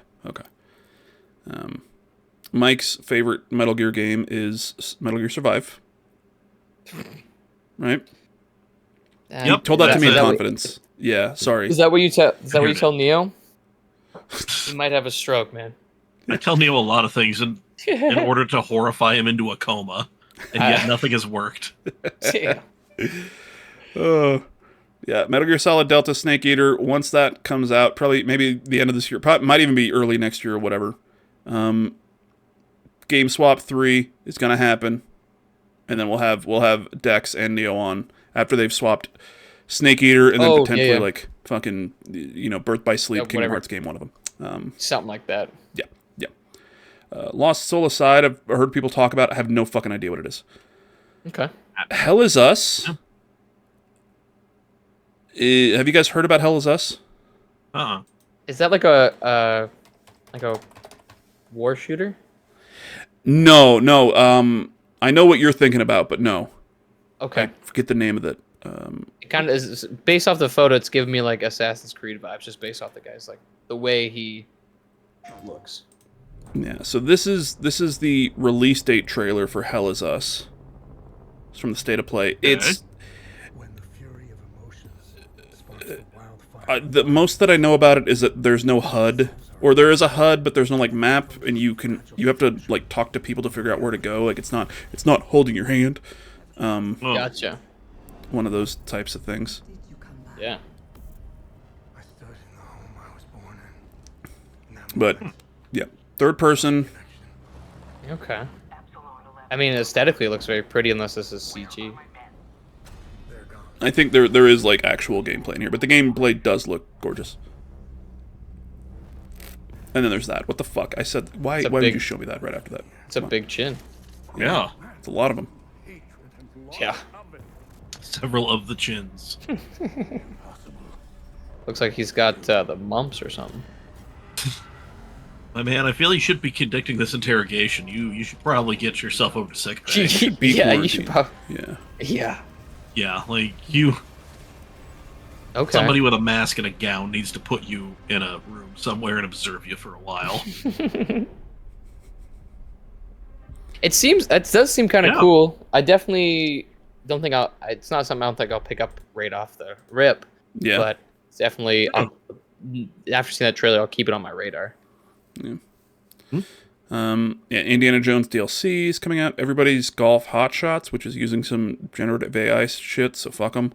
Mike's favorite Metal Gear game is Metal Gear Survive. Right? Yep. Told that to me in confidence. Yeah, sorry. Is that what you tell? Is that what you tell Neo? He might have a stroke, man. I tell Neo a lot of things in order to horrify him into a coma, and yet nothing has worked. Yeah. Yeah, Metal Gear Solid Delta Snake Eater, once that comes out, probably maybe the end of this year, probably might even be early next year or whatever. Game Swap 3 is going to happen, and then we'll have Dex and Neo on after they've swapped Snake Eater and then potentially like fucking Birth by Sleep, Kingdom Hearts game, one of them. Something like that. Yeah. Lost Soul aside, I've heard people talk about it. I have no fucking idea what it is. Okay. Hell Is Us. Have you guys heard about Hell Is Us? Is that like a war shooter? No. I know what you're thinking about, but no. Okay. I forget the name of it. It kind of is based off the photo. It's giving me like Assassin's Creed vibes, just based off the guy's like the way he looks. Yeah. So this is the release date trailer for Hell Is Us. It's from the State of Play. It's the most that I know about it is that there's no HUD, or there is a HUD, but there's no like map, and you have to like talk to people to figure out where to go. Like it's not holding your hand. Gotcha. One of those types of things. Yeah. But yeah, third person. Okay. I mean, aesthetically, it looks very pretty, unless this is CG. I think there is like actual gameplay in here, but the gameplay does look gorgeous. And then there's that. What the fuck? I said, why would you show me that right after that? It's a big chin. Yeah. It's a lot of them. Yeah. Several of the chins. Looks like he's got the mumps or something. My man, I feel you should be conducting this interrogation. You should probably get yourself over to sick bay. Yeah, you should probably. Yeah. Yeah. Yeah, like you. Okay. Somebody with a mask and a gown needs to put you in a room somewhere and observe you for a while. It does seem kind of cool. I definitely don't think it's not something I don't think I'll pick up right off the rip. Yeah. But it's definitely, after seeing that trailer, I'll keep it on my radar. Yeah. Indiana Jones DLC is coming out. Everybody's Golf Hot Shots, which is using some generative AI shit, so fuck them.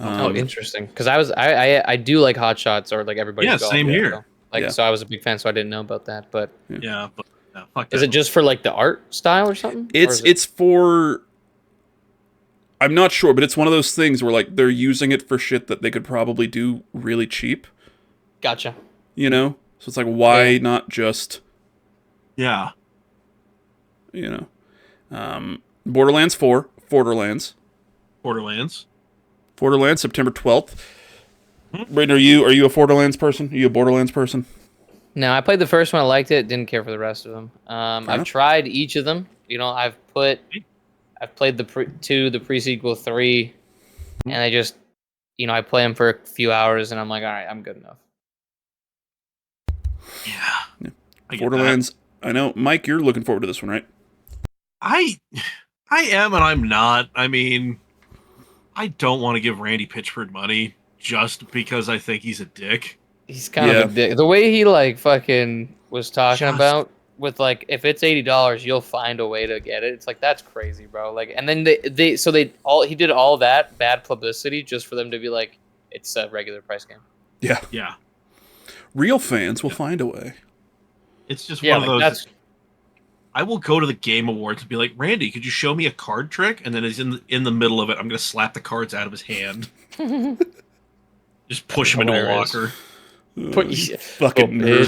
Interesting. Because I do like Hot Shots or like Everybody's Golf. Same here. So I was a big fan, so I didn't know about that. But yeah, but fuck is that. it just for like the art style or something? It's for. I'm not sure, but it's one of those things where like they're using it for shit that they could probably do really cheap. Gotcha. You know, so it's like why not just. Yeah. You know, Borderlands 4, Borderlands, September 12th. Brayden, are you a Borderlands person? Are you a Borderlands person? No, I played the first one. I liked it. Didn't care for the rest of them. I've tried each of them. You know, I've played the 2, the pre-sequel 3, and I just, you know, I play them for a few hours, and I'm like, all right, I'm good enough. Yeah. Borderlands. I know, Mike, you're looking forward to this one, right? I am, and I'm not. I mean, I don't want to give Randy Pitchford money just because I think he's a dick. He's kind of a dick. The way he like fucking was talking about with like, if it's $80, you'll find a way to get it. It's like, that's crazy, bro. Like, and then he did all that bad publicity just for them to be like, it's a regular price game. Yeah. Yeah. Real fans will find a way. It's just one of those. I will go to the Game Awards and be like, Randy, could you show me a card trick? And then he's in the middle of it. I'm going to slap the cards out of his hand. Just push him into a locker. Fucking nerd.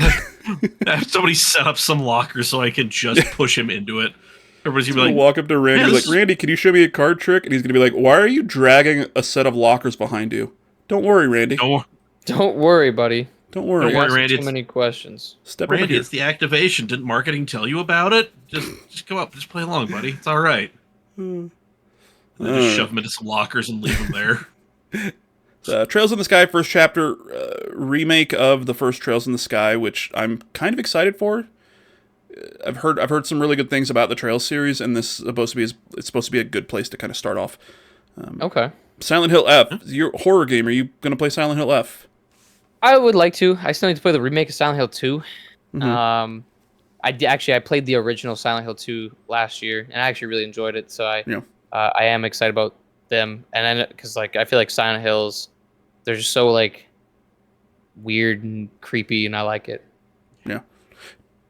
Have somebody set up some locker so I can just push him into it. Everybody's going to be like, walk up to Randy, like, Randy, can you show me a card trick? And he's going to be like, why are you dragging a set of lockers behind you? Don't worry, Randy. Don't worry, buddy. Don't worry, Randy. Too many questions. Step Randy, it's the activation. Didn't marketing tell you about it? Just go up. Just play along, buddy. It's all right. Just shove him into some lockers and leave him there. Trails in the Sky first chapter remake of the first Trails in the Sky, which I'm kind of excited for. I've heard some really good things about the Trails series, and this is supposed to be a good place to kind of start off. Okay. Silent Hill F, your horror game. Are you going to play Silent Hill F? I would like to. I still need to play the remake of Silent Hill 2. Mm-hmm. I played the original Silent Hill 2 last year, and I actually really enjoyed it. So I am excited about them. And then because like I feel like Silent Hills, they're just so like weird and creepy, and I like it. Yeah.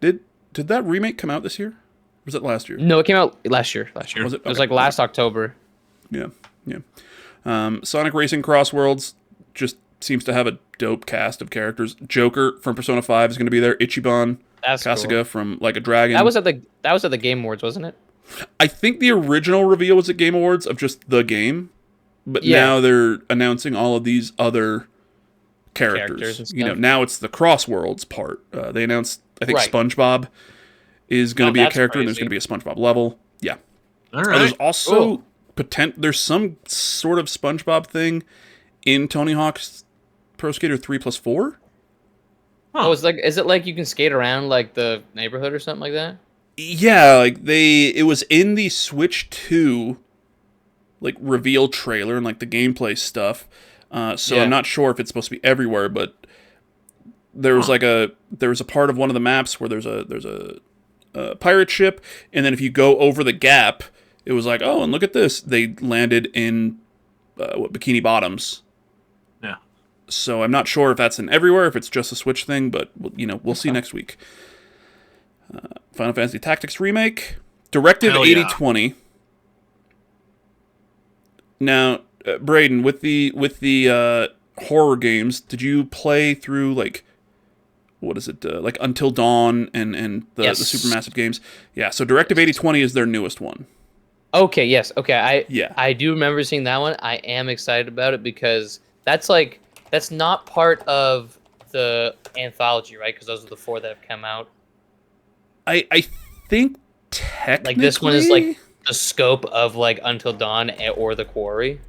Did that remake come out this year? Or was it last year? No, it came out last year. Was it? It was like last October. Yeah. Sonic Racing Cross Worlds just seems to have a dope cast of characters. Joker from Persona 5 is going to be there. Ichiban Kasuga from Like a Dragon. That was at the Game Awards, wasn't it? I think the original reveal was at Game Awards of just the game, but now they're announcing all of these other characters. And you know, now it's the Cross Worlds part. They announced, I think SpongeBob is going to be a character, and there's going to be a SpongeBob level. Yeah. All right. There's also there's some sort of SpongeBob thing in Tony Hawk's Pro Skater 3+4. Oh, is it like you can skate around like the neighborhood or something like that? Yeah, like it was in the Switch 2 like reveal trailer and like the gameplay stuff. So I'm not sure if it's supposed to be everywhere, but there was there was a part of one of the maps where there's a pirate ship, and then if you go over the gap, it was like, oh, and look at this, they landed in Bikini Bottoms. Yeah. So I'm not sure if that's in everywhere, if it's just a Switch thing, but we'll see next week. Final Fantasy Tactics Remake, Directive 8020. Now, Brayden, with the horror games, did you play through like what is it? Like Until Dawn and the Yes. Supermassive games. Yeah. So Directive 8020 is their newest one. Okay, yes. Okay, Yeah. I do remember seeing that one. I am excited about it because that's not part of the anthology, right? Because those are the 4 that have come out. I think technically, Like this one is like the scope of like Until Dawn or The Quarry.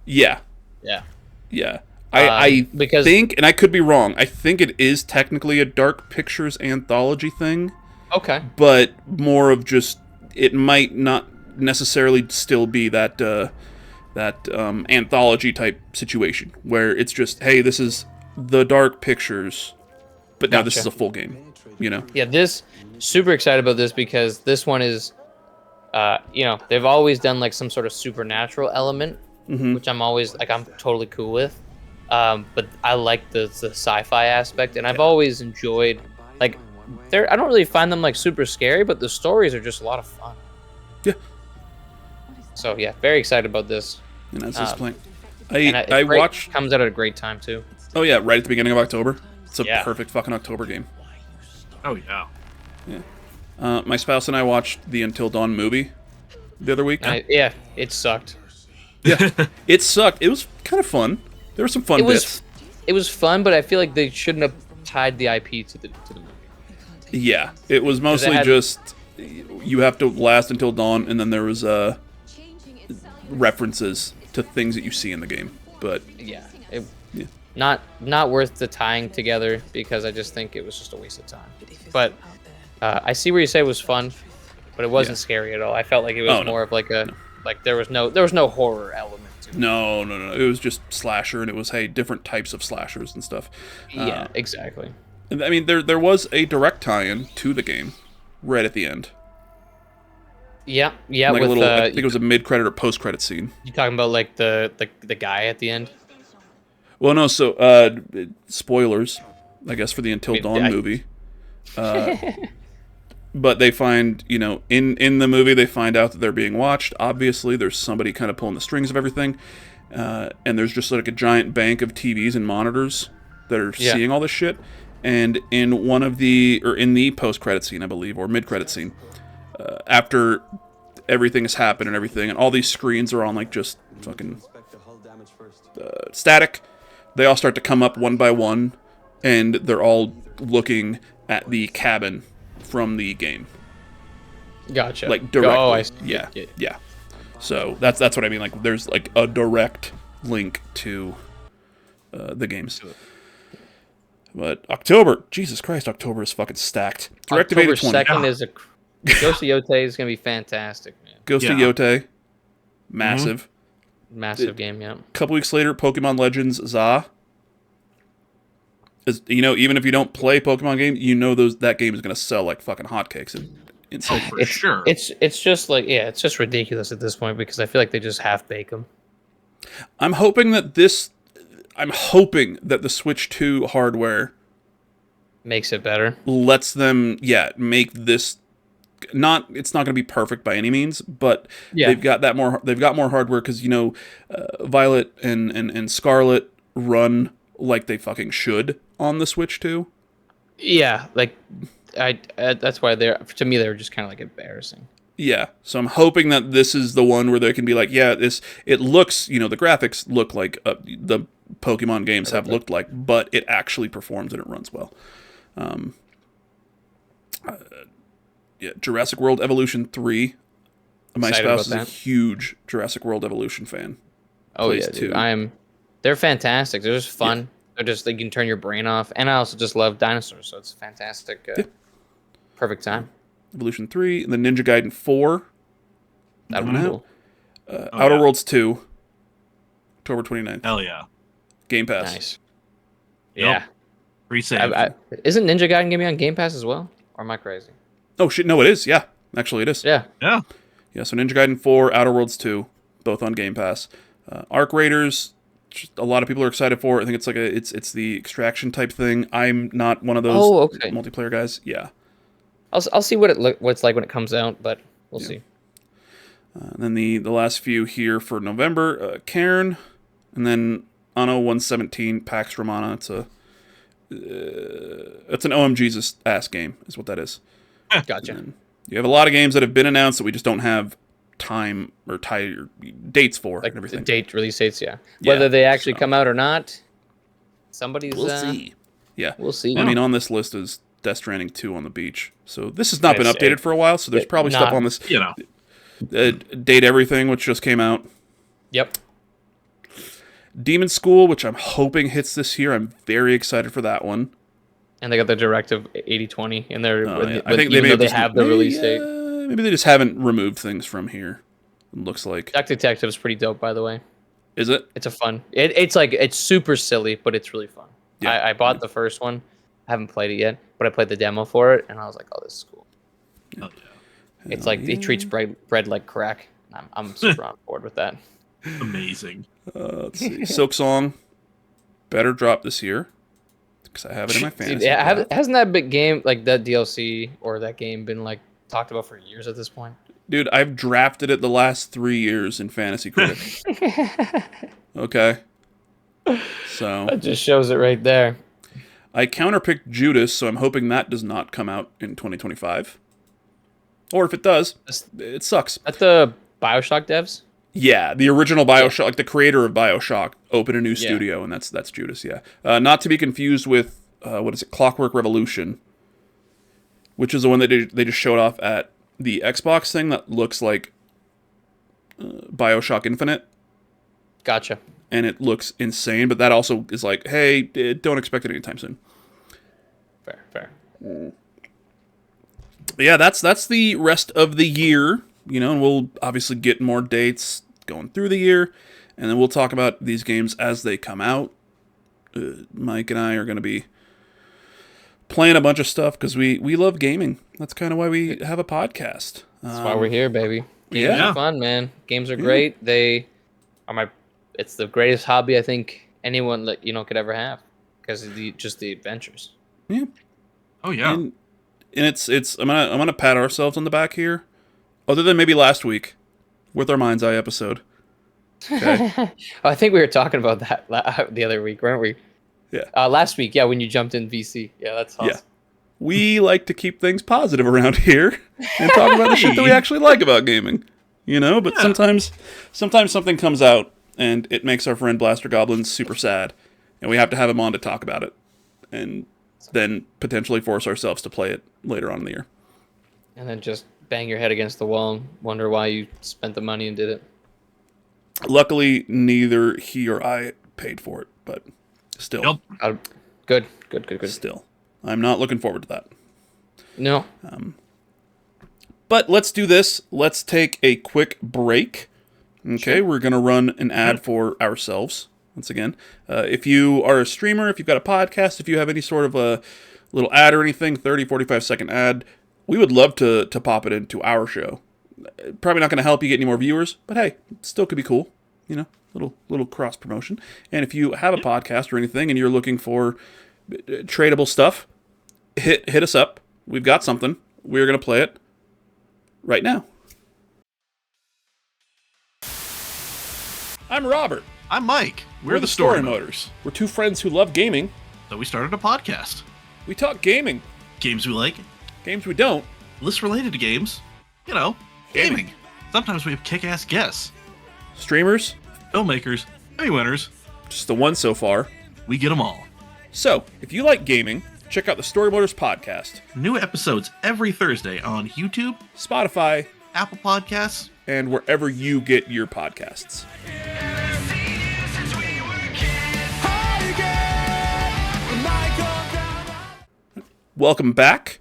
yeah. Yeah. Yeah. I because think, and I could be wrong, I think it is technically a Dark Pictures anthology thing, okay. but more of just, it might not necessarily still be that anthology type situation where it's just, hey, this is the Dark Pictures, but now this Gotcha. is a full game, you know? Yeah, this super excited about this because this one is, they've always done like some sort of supernatural element, which I'm always like I'm totally cool with. But I like the sci-fi aspect, and I've always enjoyed like I don't really find them like super scary, but the stories are just a lot of fun. Yeah. So yeah, very excited about this. And that's this point. And I watched. Comes out at a great time too. Oh yeah, right at the beginning of October. It's a Yeah. perfect fucking October game. Oh yeah. Yeah. My spouse and I watched the Until Dawn movie the other week. Yeah, it sucked. Yeah, it sucked. It was kind of fun. There were some fun bits. It was fun, but I feel like they shouldn't have tied the IP to the movie. Yeah, it was mostly just you have to last until dawn, and then there was references to things that you see in the game. But yeah, not worth the tying together because I just think it was just a waste of time. But I see where you say it was fun, but it wasn't scary at all. I felt like it was more of like like there was no horror element to it. No. It was just slasher, and it was different types of slashers and stuff. Yeah, exactly. I mean, there was a direct tie-in to the game right at the end. Yeah. Like with, a little, I think it was a mid-credit or post-credit scene. You talking about like the guy at the end? Well, no. So, spoilers, I guess, for the Until Dawn movie. But they find, in the movie, they find out that they're being watched. Obviously, there's somebody kind of pulling the strings of everything, and there's just like a giant bank of TVs and monitors that are seeing all this shit. And in in the post-credit scene, I believe, or mid-credit scene, after everything has happened and everything, and all these screens are on like just fucking static, they all start to come up one by one, and they're all looking at the cabin from the game. Gotcha. Like directly. Oh, I see. Yeah. So that's what I mean. Like there's like a direct link to the games. But October, Jesus Christ, October is fucking stacked. Directive October 8020. 2nd is Ghost of Yote is gonna be fantastic, man. Ghost of Yote, massive. Massive game, yeah. A couple weeks later, Pokemon Legends ZA. Even if you don't play Pokemon games, that game is gonna sell like fucking hotcakes. Oh, for sure. It's just like it's just ridiculous at this point because I feel like they just half bake them. I'm hoping that the Switch 2 hardware Makes it better. lets them make this it's not going to be perfect by any means, but they've got more hardware because Violet and Scarlet run like they fucking should on the Switch 2. Yeah, like that's why to me they're just kind of like embarrassing. Yeah, so I'm hoping that this is the one where they can be like, it looks, the graphics look like the Pokemon games have looked like, but it actually performs and it runs well. Jurassic World Evolution 3. My Excited spouse is about a that. huge Jurassic World Evolution fan. Oh Plays yeah, dude. 2. They're fantastic. They're just fun. They're just you can turn your brain off, and I also just love dinosaurs, so it's a fantastic. Perfect time. Evolution 3, and then Ninja Gaiden 4. That coming was out. cool. Outer Worlds 2. October 29th. Hell yeah. Game Pass. Nice. Yep. Yeah. Pre-save. Isn't Ninja Gaiden gonna be on Game Pass as well? Or am I crazy? Oh shit, no it is. Yeah. Actually it is. Yeah. Yeah. Yeah, so Ninja Gaiden 4, Outer Worlds 2, both on Game Pass. Arc Raiders, a lot of people are excited for it. I think it's like it's the extraction type thing. I'm not one of those multiplayer guys. Yeah. I'll see what what's like when it comes out, but we'll see. And then the last few here for November, Cairn, and then Anno 117 Pax Romana. It's an OMG's ass game, is what that is. Gotcha. And you have a lot of games that have been announced that we just don't have time or dates for, Like and everything. release dates, yeah. Yeah, Whether they actually so- come out or not, somebody's. We'll see. Yeah, We'll see. I mean, on this list is Death Stranding 2 on the beach. So this has not been It's- updated for a while. So there's probably stuff on this. You know. Date Everything, which just came out. Yep. Demon School, which I'm hoping hits this year. I'm very excited for that one. And they got the directive 80/20 in there. Yeah. I think even though they just- have the release date. Maybe they just haven't removed things from here. It looks like. Duck Detective's pretty dope, by the way. Is it? It's a fun. It's super silly, but it's really fun. Yeah. I bought the first one. I haven't played it yet, but I played the demo for it, and I was like, "Oh, this is cool." Hell It's like it treats bread like crack. I'm super on board with that. yeah. Amazing. Let's see. Silk Song better drop this year because I have it in my fantasy. Hasn't that big game like that DLC or that game been like talked about for years at this point? Dude, I've drafted it the last 3 years in Fantasy Critic. Okay. So That just shows it right there. I counterpicked Judas, so I'm hoping that does not come out in 2025. Or if it does, it sucks. At the BioShock devs. Yeah, the original BioShock, like the creator of BioShock, opened a new studio, and that's Judas. Yeah, not to be confused with what is it, Clockwork Revolution, which is the one that they just showed off at the Xbox thing that looks like BioShock Infinite, Gotcha. and it looks insane. But that also is like, hey, don't expect it anytime soon. Fair. But yeah, that's the rest of the year, and we'll obviously get more dates going through the year, and then we'll talk about these games as they come out. Mike and I are going to be playing a bunch of stuff because we love gaming. That's kind of why we have a podcast. That's why we're here, baby. Games yeah. are fun, man. Games are great. They are it's the greatest hobby I think anyone could ever have because of just the adventures. Yeah. Oh yeah. And it's I'm gonna pat ourselves on the back here, other than maybe last week with our Mind's Eye episode. Okay. I think we were talking about that the other week, weren't we? Yeah. Last week, yeah, when you jumped in VC. Yeah, that's awesome. Yeah. We like to keep things positive around here and talk about the shit that we actually like about gaming. But sometimes something comes out and it makes our friend Blaster Goblin super sad, and we have to have him on to talk about it, and then potentially force ourselves to play it later on in the year. And then just bang your head against the wall and wonder why you spent the money and did it. Luckily, neither he or I paid for it, but still. Yep. Good. Still. I'm not looking forward to that. No. But let's do this. Let's take a quick break. Okay, sure. We're going to run an ad for ourselves. Once again, if you are a streamer, if you've got a podcast, if you have any sort of a little ad or anything, 30, 45-second ad, we would love to pop it into our show. Probably not going to help you get any more viewers, but hey, it still could be cool. Little cross promotion. And if you have a podcast or anything and you're looking for tradable stuff, hit us up. We've got something. We're going to play it right now. I'm Robert. I'm Mike. We're the Storymoders. We're two friends who love gaming. So we started a podcast. We talk gaming. Games we like. Games we don't. Lists related to games. Gaming. Sometimes we have kick-ass guests. Streamers. Filmmakers. Emmy winners. Just the one so far. We get them all. So, if you like gaming, check out the Storymoders podcast. New episodes every Thursday on YouTube, Spotify, Apple Podcasts, and wherever you get your podcasts. Welcome back.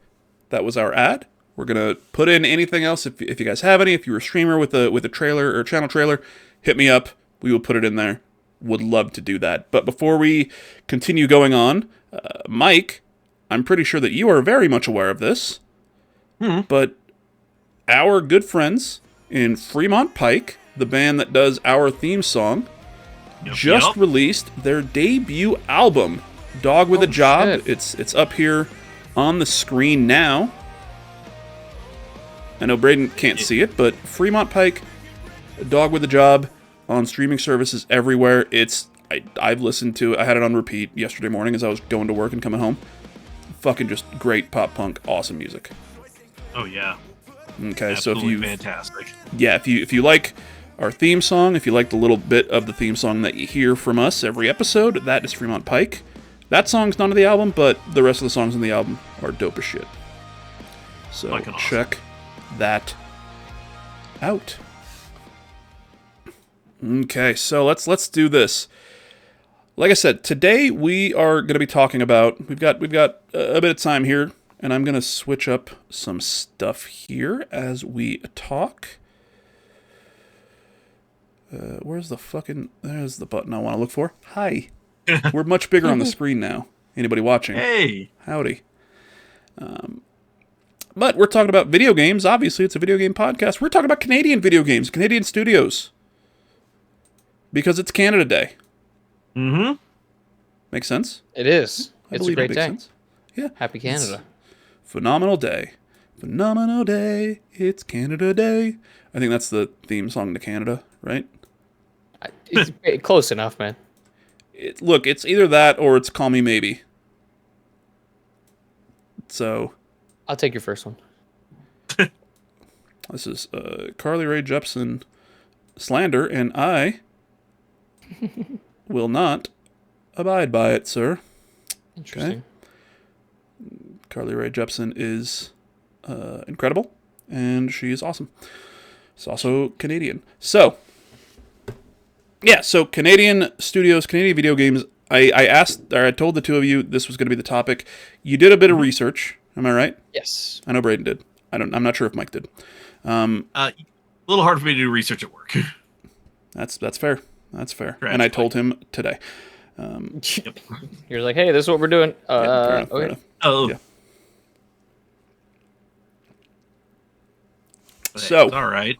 That was our ad. We're gonna put in anything else if you guys have any. If you're a streamer with a trailer or a channel trailer, hit me up. We will put it in there. Would love to do that. But before we continue going on, Mike, I'm pretty sure that you are very much aware of this. But our good friends in Fremont Pike, the band that does our theme song, just released their debut album, Dog with a Job. Shit. It's up here on the screen now. I know Braden can't see it, but Fremont Pike, Dog with a Job, on streaming services everywhere. It's I've listened to it. I had it on repeat yesterday morning as I was going to work and coming home. Fucking just great pop punk, awesome music. Oh yeah. Okay, Absolutely so fantastic. if you like our theme song, if you like the little bit of the theme song that you hear from us every episode, that is Fremont Pike. That song's not on the album, but the rest of the songs on the album are dope as shit. So Fucking awesome. check that out. Okay, so let's do this. Like I said, today we are going to be talking about. We've got a bit of time here, and I'm going to switch up some stuff here as we talk. Where's the fucking... There's the button I want to look for. Hi. We're much bigger on the screen now. Anybody watching? Hey. Howdy. But we're talking about video games. Obviously, it's a video game podcast. We're talking about Canadian video games, Canadian studios. Because it's Canada Day. Mm-hmm. Makes sense? It is. I It's a believe it great makes day. sense. Yeah. Happy Canada. Phenomenal day. Phenomenal day. It's Canada Day. I think that's the theme song to Canada, right? It's close enough, man. Look, it's either that or it's Call Me Maybe. So, I'll take your first one. this is Carly Rae Jepsen slander, and I will not abide by it, sir. Interesting. Carly Rae Jepsen is incredible, and she is awesome. She's also Canadian. So, yeah, so Canadian studios, Canadian video games. I told the two of you this was going to be the topic. You did a bit of research, am I right? Yes. I know Braden did. I'm not sure if Mike did. A little hard for me to do research at work. That's fair. That's fair. Right, And I it's told him today. You're like, hey, this is what we're doing. Yeah, fair enough, fair Okay. enough. Oh. Yeah. But So- it's all right.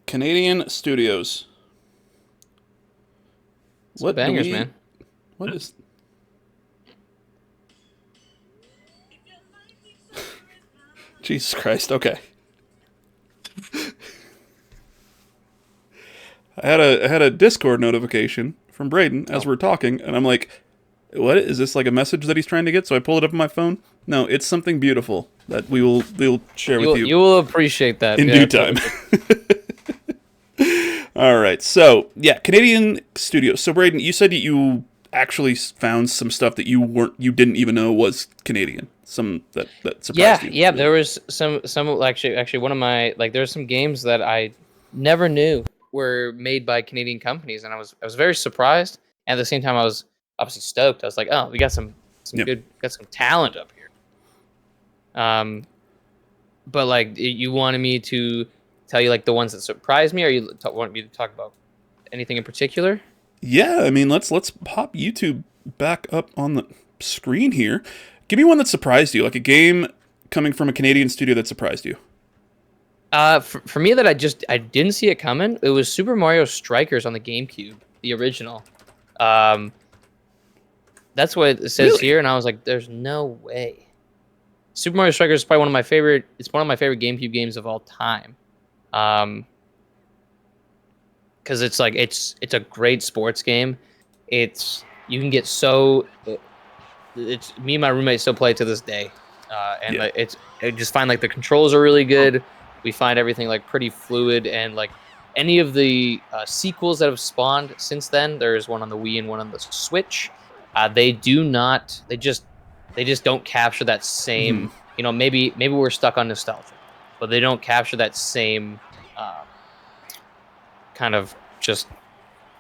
Canadian studios. Some bangers, do we- man. What is... Jesus Christ, okay. I had a Discord notification from Braden as we're talking, and I'm like, what is this, like a message that he's trying to get? So I pull it up on my phone. No, it's something beautiful that we'll share with you You will appreciate that. in Yeah, due time. All right, so yeah, Canadian studios. So Braden, you said you actually found some stuff that you didn't even know was Canadian. Some that surprised you. Yeah. There was some actually one of my there's some games that I never knew were made by Canadian companies, and I was very surprised. And at the same time, I was obviously stoked. I was like, oh, we got some Yep. got some talent up here. But like, you wanted me to tell you like the ones that surprised me, or you want me to talk about anything in particular? Yeah, I mean, let's pop YouTube back up on the screen here. Give me one that surprised you, like a game coming from a Canadian studio that surprised you. For me, that I didn't see it coming. It was Super Mario Strikers on the GameCube, the original. That's what it says Really? here, and I was like, "There's no way." Super Mario Strikers is probably one of my favorite. It's one of my favorite GameCube games of all time. Because it's like it's a great sports game. You can get so. It's me and my roommate still play it to this day, and Yeah. I just find like the controls are really good. We find everything like pretty fluid, and like any of the sequels that have spawned since then. There's one on the Wii and one on the Switch. They just don't capture that same. You know, maybe we're stuck on nostalgia, but they don't capture that same kind of just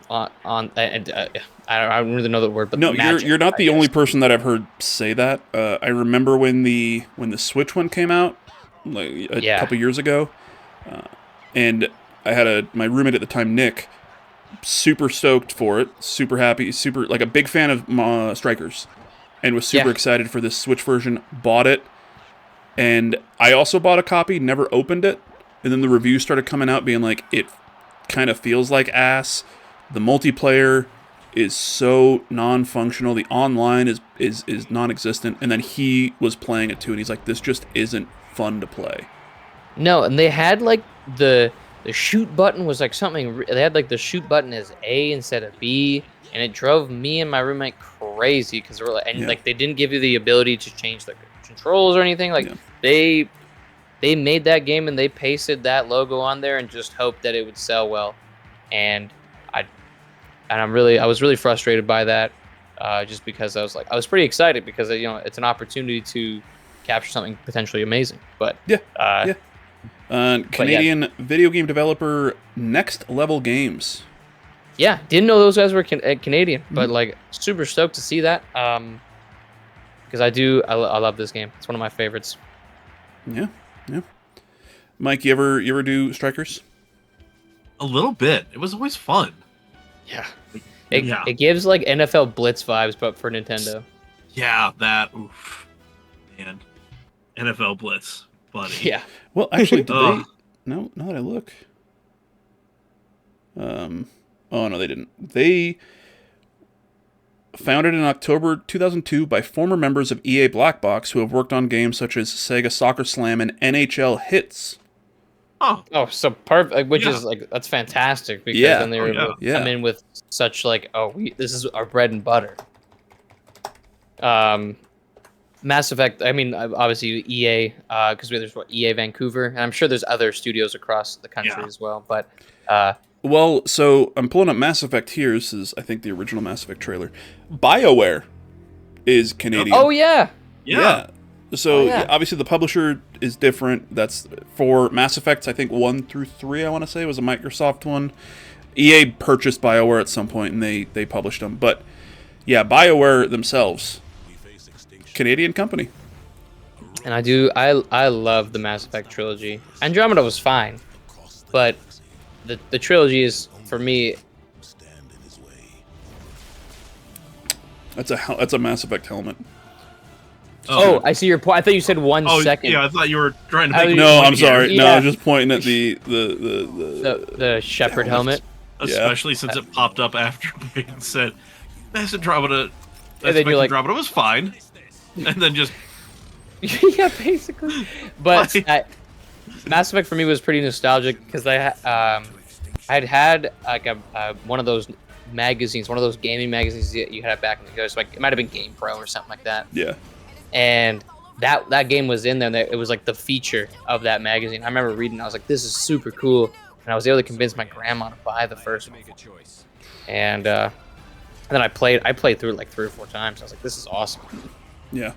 on. I don't really know the word, but No, magic, you're not I the guess. only person that I've heard say that. I remember when the Switch one came out, like a couple years ago, and I had my roommate at the time, Nick, super stoked for it, super happy, super like a big fan of Strikers, and was super Yeah. excited for this Switch version. Bought it, and I also bought a copy, never opened it, and then the reviews started coming out being like it kind of feels like ass. The multiplayer is so non-functional. The online is non-existent. And then he was playing it too, and he's like, "This just isn't fun to play." No, and they had like the shoot button was like something. They had like the shoot button as A instead of B, and it drove me and my roommate crazy because we're like, and like they didn't give you the ability to change the controls or anything. Like they made that game and they pasted that logo on there and just hoped that it would sell well, and I was really frustrated by that, just because I was pretty excited because it's an opportunity to capture something potentially amazing, but Canadian video game developer Next Level Games. Yeah, didn't know those guys were Canadian, but like super stoked to see that, because I love this game. It's one of my favorites. Yeah. Mike, you ever do Strikers? A little bit. It was always fun. Yeah. It gives like NFL Blitz vibes, but for Nintendo. Yeah, that. Oof. Man. NFL Blitz, buddy. Yeah. Well, actually, did they? No, now that I look. Oh, no, they didn't. They founded in October 2002 by former members of EA Black Box who have worked on games such as Sega Soccer Slam and NHL Hits. Oh, so perfect. Which is like that's fantastic because then they were able to come in with such like, this is our bread and butter. Mass Effect. I mean, obviously EA, because there's EA Vancouver, and I'm sure there's other studios across the country as well. But well, so I'm pulling up Mass Effect here. This is, I think, the original Mass Effect trailer. BioWare is Canadian. Oh yeah. So obviously the publisher is different. That's for Mass Effects, I think 1 through 3, I want to say, was a Microsoft one. EA purchased BioWare at some point, and they published them. But yeah, BioWare themselves, Canadian company. And I love the Mass Effect trilogy. Andromeda was fine, but the trilogy is, for me... That's a Mass Effect helmet. Oh, I see your point. I thought you said 1 second. Yeah, I thought you were trying to make No, I'm sorry. Yeah. No, I was just pointing at the Shepherd helmet. Especially since it popped up after Peyton said, Mass Andromeda was fine. And then just... yeah, basically. But Mass Effect for me was pretty nostalgic because I'd had like one of those magazines, one of those gaming magazines that you had back in the day. So like, it might have been Game Pro or something like that. Yeah. And that game was in there. And it was like the feature of that magazine. I remember reading. I was like, "This is super cool," and I was able to convince my grandma to buy the first one. And then I played through it like 3 or 4 times. I was like, "This is awesome." Yeah.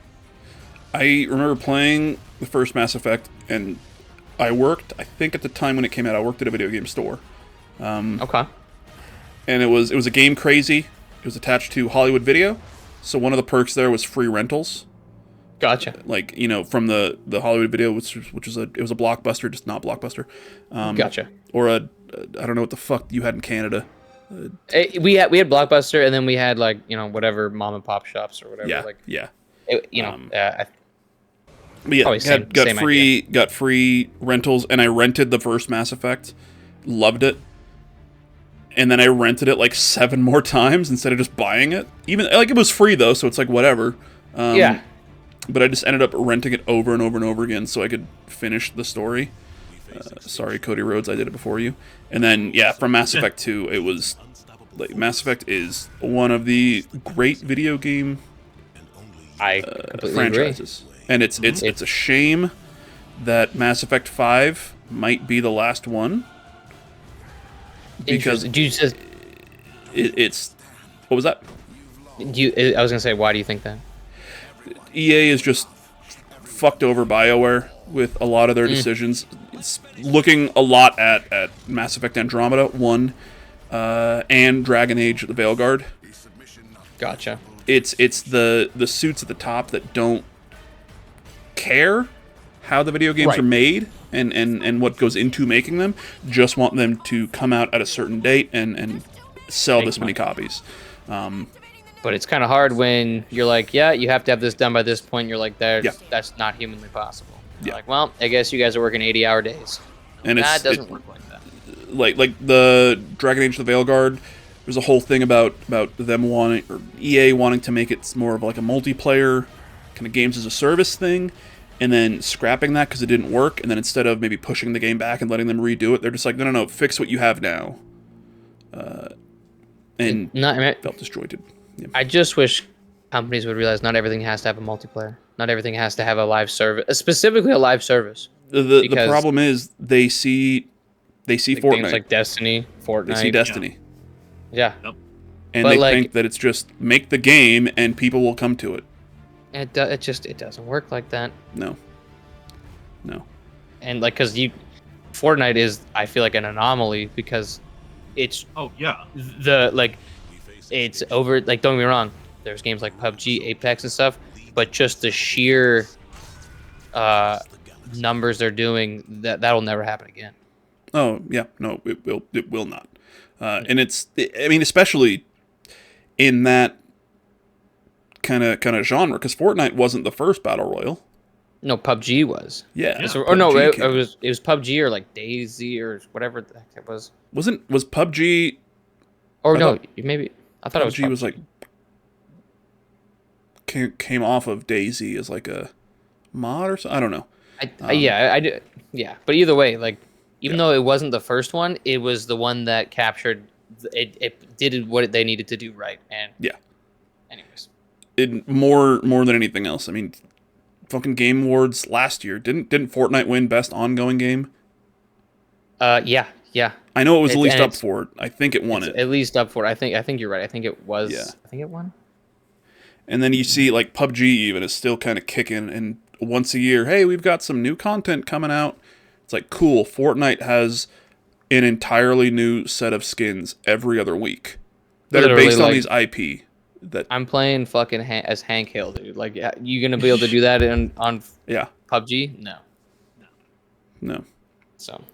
I remember playing the first Mass Effect, and I worked. I think at the time when it came out, I worked at a video game store. Okay. And it was a Game Crazy. It was attached to Hollywood Video, so one of the perks there was free rentals. Gotcha. Like, from the Hollywood Video, which was it was a Blockbuster, just not Blockbuster. Gotcha. Or I don't know what the fuck you had in Canada. We had Blockbuster, and then we had like whatever mom and pop shops or whatever. But yeah, got free rentals, and I rented the first Mass Effect, loved it, and then I rented it like 7 more times instead of just buying it. Even like it was free though, so it's like whatever. But I just ended up renting it over and over and over again so I could finish the story. Sorry, Cody Rhodes, I did it before you. And then from Mass Effect 2, it was like Mass Effect is one of the great video game franchises. Agree. And it's a shame that Mass Effect 5 might be the last one. Because it's what was that? I was gonna say, why do you think that? EA is just fucked over BioWare with a lot of their decisions. It's looking a lot at Mass Effect Andromeda 1 and Dragon Age: The Veilguard. Gotcha. It's the suits at the top that don't care how the video games are made and what goes into making them. Just want them to come out at a certain date and sell this many copies. But it's kind of hard when you're like, you have to have this done by this point. You're like, that's not humanly possible. You're like, well, I guess you guys are working 80-hour days. And it doesn't work like that. Like the Dragon Age: The Veilguard, there's a whole thing about them EA wanting to make it more of like a multiplayer kind of games as a service thing, and then scrapping that because it didn't work, and then instead of maybe pushing the game back and letting them redo it, they're just like, no, fix what you have now. And felt disjointed. Yeah. I just wish companies would realize not everything has to have a multiplayer. Not everything has to have a live service, specifically a live service. The problem is they see Fortnite. Things like Destiny, Fortnite. They see Destiny. Yeah. Yep. And they think that it's just make the game and people will come to it. It doesn't work like that. No. And like, cause Fortnite is, I feel like, an anomaly because it's it's over. Like, don't get me wrong, there's games like PUBG, Apex, and stuff, but just the sheer numbers they're doing, that'll never happen again. Oh yeah, no, it will not. And especially in that kind of genre, because Fortnite wasn't the first battle royale. No, PUBG was. Yeah. So, or no, it was PUBG or like DayZ or whatever the heck it was. Was PUBG? Or no, maybe I thought PUBG it was like came off of DayZ as like a mod or something. I don't know. I do. Yeah, but either way, like even though it wasn't the first one, it was the one that captured. It did what they needed to do right, and yeah. Anyways, more than anything else. I mean, fucking Game Awards last year didn't Fortnite win Best Ongoing Game? Yeah. I know it was at least up for it. I think it won it. At least up for it. I think you're right. I think it was. Yeah. I think it won. And then you see like PUBG even is still kind of kicking, and once a year, hey, we've got some new content coming out. It's like, cool. Fortnite has an entirely new set of skins every other week that are based on these IP. That I'm playing fucking as Hank Hill, dude. Like, you gonna be able to do that on PUBG? No. So.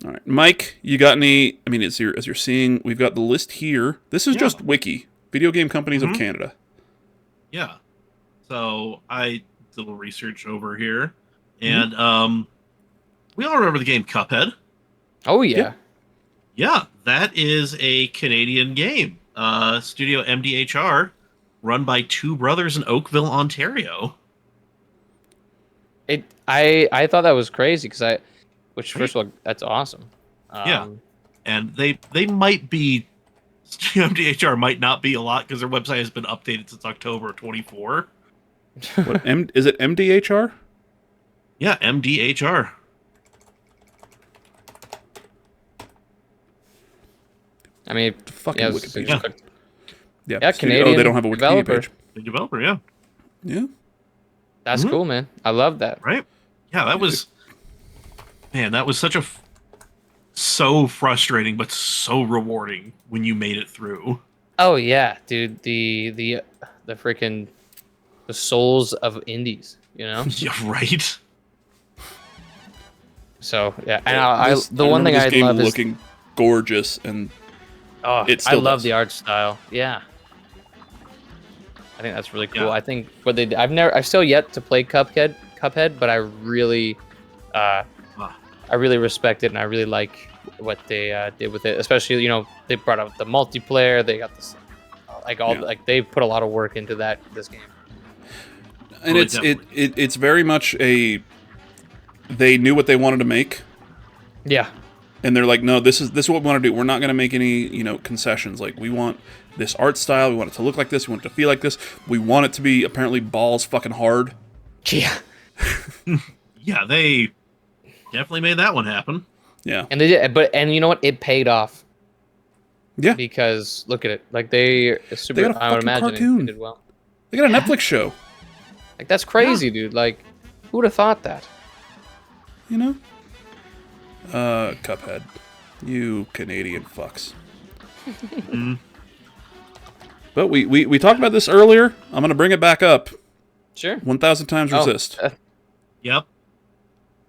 All right, Mike, you got any? I mean, as you're seeing, we've got the list here. This is just Wiki, Video Game Companies of Canada. Yeah. So I did a little research over here, and we all remember the game Cuphead. Oh yeah. Yeah, that is a Canadian game. Studio MDHR, run by two brothers in Oakville, Ontario. I thought that was crazy because first of all, that's awesome. Yeah, and they might be Studio MDHR might not be a lot because their website has been updated since October 24. What is it? MDHR? Yeah, MDHR. I mean, fucking Wikipedia. Yeah, Canadian. They don't have a Wikipedia developer. page. The developer, yeah. Yeah. That's cool, man. I love that. Right? Yeah, that was such a so frustrating but so rewarding when you made it through. Oh yeah, dude. The freaking the souls of indies, you know? Yeah, right. So yeah, and the one thing I love is looking gorgeous, and I love the art style. Yeah, I think that's really cool. Yeah. I think what they I've still yet to play Cuphead, but I really respect it, and I really like what they did with it. Especially, they brought out the multiplayer. They got this they put a lot of work into this game. And it's very much they knew what they wanted to make. Yeah. And they're like, no, this is what we want to do. We're not going to make any, concessions. Like, we want this art style. We want it to look like this. We want it to feel like this. We want it to be apparently balls fucking hard. Yeah. Yeah, they definitely made that one happen. Yeah. And they did, and you know what? It paid off. Yeah. Because look at it. Like they got a I would fucking imagine cartoon. It did well. They got a Netflix show. Like, that's crazy, dude. Like, who would have thought that? Cuphead. You Canadian fucks. But we talked about this earlier. I'm going to bring it back up. Sure. 1,000 times resist. Yep.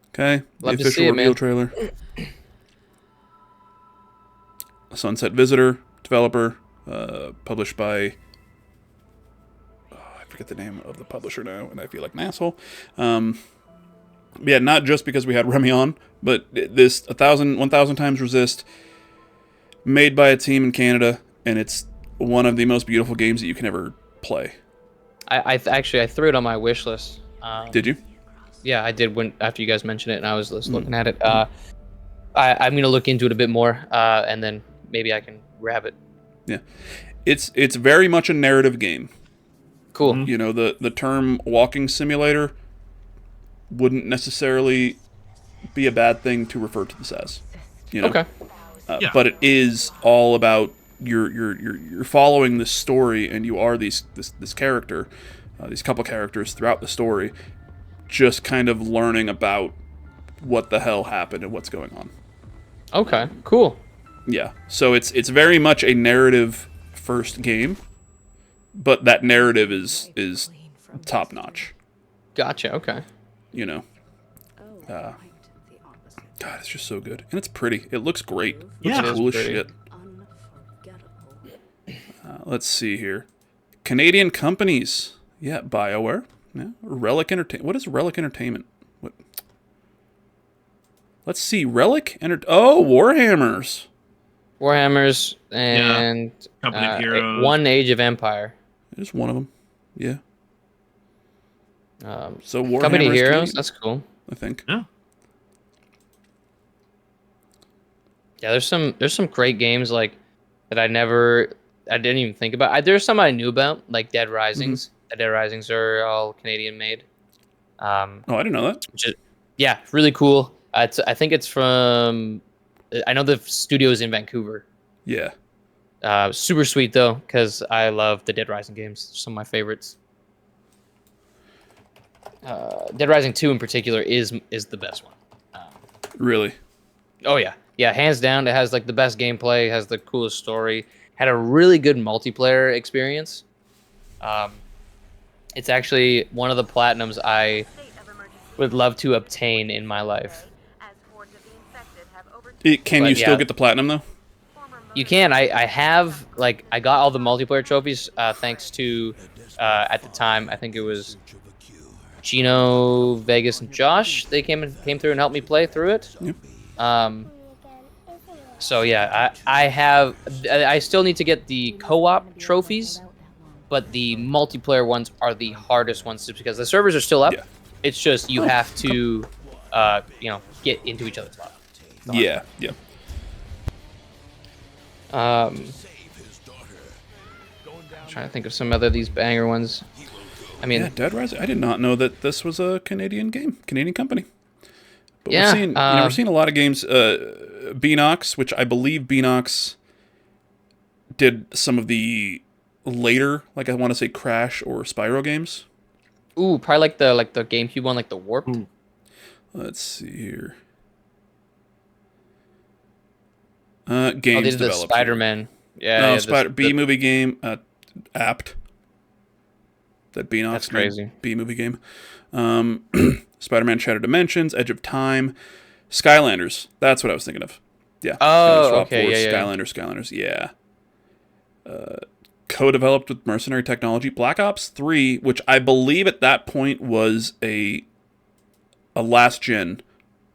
Okay. Love the to official see it, reveal man. trailer. Sunset Visitor, developer, published by... I forget the name of the publisher now, and I feel like an asshole. Yeah, not just because we had Remy on, but this 1,000 times resist, made by a team in Canada, and it's one of the most beautiful games that you can ever play. I threw it on my wish list. Did you? I did when after you guys mentioned it, and I was just looking at it. I'm gonna look into it a bit more, and then maybe I can grab it. Yeah, it's very much a narrative game. Cool. Mhm. You know, the term walking simulator wouldn't necessarily be a bad thing to refer to this as. You know? Okay. Yeah. But it is all about you're following this story, and you are this character, these couple characters throughout the story, just kind of learning about what the hell happened and what's going on. Okay. Cool. Yeah, so it's very much a narrative first game, but that narrative is top notch. Gotcha. Okay. You know, God, it's just so good, and it's pretty. It looks great. It Yeah. looks It is cool as pretty. shit. Let's see here. Canadian companies. Yeah, BioWare. Yeah, Relic Entertainment. What is Relic Entertainment? What? Let's see. Relic Warhammers. Warhammers and Company of Heroes. One Age of Empire. There's one of them. Yeah. Um, So Warhammer's Company of Heroes. Canadian, That's cool. I think. Yeah. Yeah, there's some great games like that I didn't even think about. There's some I knew about, like Dead Risings. The Dead Risings are all Canadian made. Oh, I didn't know that. Which is, yeah, really cool. I think it's from. I know the studio is in Vancouver. Yeah. Super sweet though, because I love the Dead Rising games. They're some of my favorites. Dead Rising 2 in particular is the best one. Really. Oh yeah, hands down. It has like the best gameplay, has the coolest story, had a really good multiplayer experience. It's actually one of the platinums I would love to obtain in my life. Can you But, still yeah. get the platinum though? You can. I have like I got all the multiplayer trophies thanks to at the time I think it was Gino, Vegas, and Josh. They came through and helped me play through it. Yep. So yeah, I still need to get the co-op trophies, but the multiplayer ones are the hardest ones just because the servers are still up. Yeah. It's just you have to get into each other's lobby. Yeah. Yeah. I'm trying to think of some other of these banger ones. I mean, Yeah, Dead Rising. I did not know that this was a Canadian game, Canadian company. But Yeah, we're seeing a lot of games. Beanox, which I believe Beanox did some of the later, like I want to say Crash or Spyro games. ooh, probably like the GameCube one, like the Warped. Ooh. Let's see here. Oh, Games they did the developed here. Spider-Man. Yeah, No, yeah, B-movie game, Apt. That Beanox That's crazy. B-movie game. Spider-Man Shattered Dimensions, Edge of Time, Skylanders. That's what I was thinking of. Yeah. Oh, Swap okay, Force, yeah. Skylanders, yeah. Co-developed with Mercenary Technology. Black Ops 3, which I believe at that point was a last-gen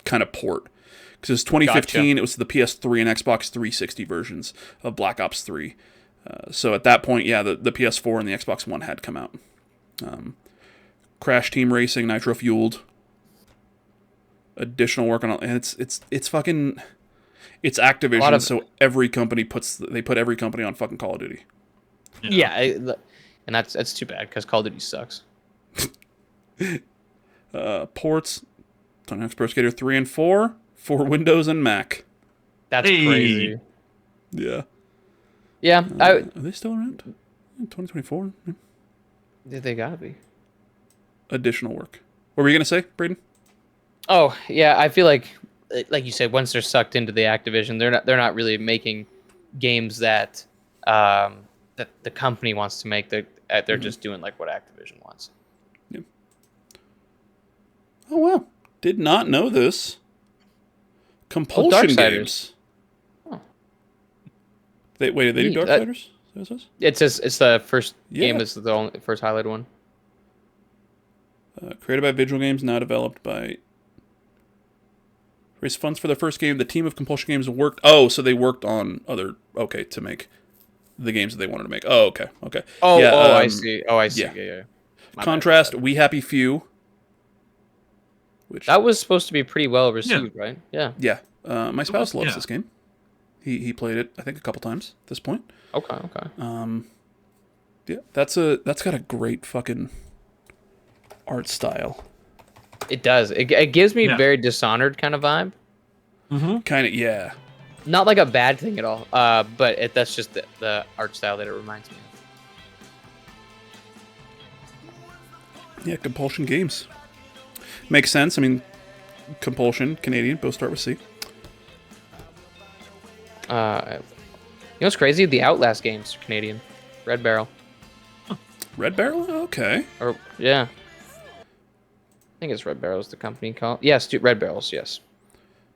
kind of port. Because it was 2015, Gotcha. It was the PS3 and Xbox 360 versions of Black Ops 3. So at that point, yeah, the PS4 and the Xbox One had come out. Crash Team Racing, Nitro Fueled. Additional work on, and it's fucking, it's Activision. So every company put every company on fucking Call of Duty. Yeah, and that's too bad because Call of Duty sucks. Ports, Tony Hawk's Pro Skater 3 and 4 for Windows and Mac. That's Hey. crazy. Yeah. Yeah, Are they still around? 2024. they gotta be. Additional work. What were you gonna say, Braden? Oh yeah, I feel like you said, once they're sucked into the Activision, they're not really making games that that the company wants to make. They're just doing like what Activision wants. Yeah. Oh wow, did not know this. Compulsion Darksiders. games. Oh. They do Neat. Darksiders? Is that what it says? It's the first Yeah. game. It's the only first highlighted one. Created by Vigil Games, now developed by. Raise funds for their first game. The team of Compulsion Games worked. Oh, so they worked on other. Okay, to make the games that they wanted to make. Oh, okay. Oh, Yeah, I see. Oh, I see. yeah. Yeah. My bad. Contrast, We Happy Few. which That was supposed to be pretty well received, right? Yeah. yeah, my spouse loves yeah. this game. He played it, I think, a couple times at this point. Okay. Yeah, that's got a great fucking art style. It does. It gives me Yeah. very Dishonored kind of vibe. Kind of, yeah. Not like a bad thing at all. But that's just the art style that it reminds me of. Yeah, Compulsion Games. Makes sense. I mean, Compulsion, Canadian, both start with C. You know what's crazy? The Outlast games are Canadian. Red Barrel. Red Barrel? Okay. Or yeah. I think it's Red Barrel is the company called. Yes, Red Barrels, yes.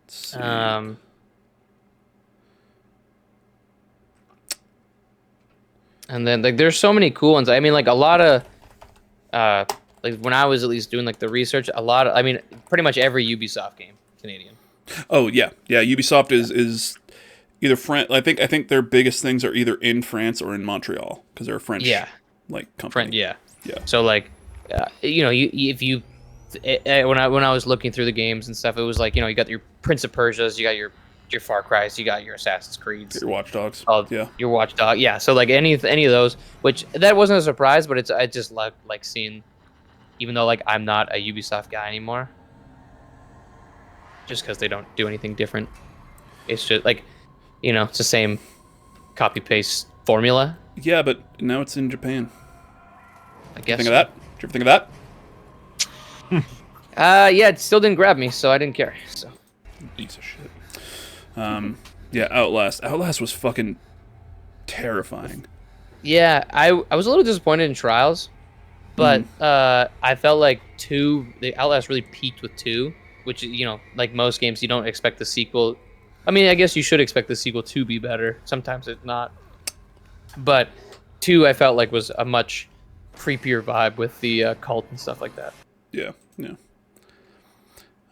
Let's see. And then like there's so many cool ones. I mean, like a lot of like when I was at least doing like the research, pretty much every Ubisoft game Canadian. Oh yeah, yeah. Ubisoft is either France. I think their biggest things are either in France or in Montreal because they're a French like company. Yeah. Yeah. So like, you know, when I was looking through the games and stuff, it was like, you know, you got your Prince of Persia's, you got your Far Cry's, you got your Assassin's Creed's, Your Watch Dogs. Yeah. Your Watch Dog. Yeah. So like any of those, which that wasn't a surprise, but I just like seeing, even though like I'm not a Ubisoft guy anymore, just because they don't do anything different. It's just like, you know, it's the same copy paste formula. Yeah, but now it's in Japan. I guess. Think of that? Did you ever think of that? Yeah, it still didn't grab me, so I didn't care. So. Piece of shit. Yeah, Outlast. Outlast was fucking terrifying. Yeah, I was a little disappointed in Trials, but I felt like the Outlast really peaked with 2, which, you know, like most games, you don't expect the sequel. I mean, I guess you should expect the sequel to be better. Sometimes it's not. But 2, I felt like was a much creepier vibe with the cult and stuff like that. Yeah.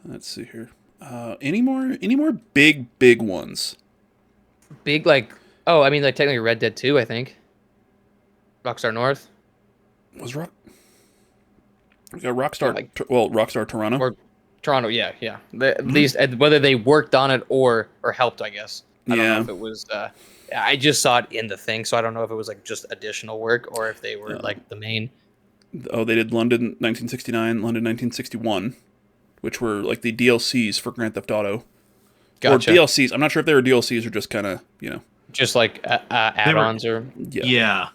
Let's see here. Any more big ones? Big like I mean like technically Red Dead 2, I think. Rockstar North. We got Rockstar. Rockstar Toronto. Or Toronto, yeah. These whether they worked on it or helped, I guess. I don't know if it was. I just saw it in the thing, so I don't know if it was like just additional work or if they were like the main. Oh, they did London 1969, London 1961, which were like the DLCs for Grand Theft Auto. Gotcha. Or DLCs. I'm not sure if they were DLCs or just kind of, you know. Just like add-ons or. Yeah.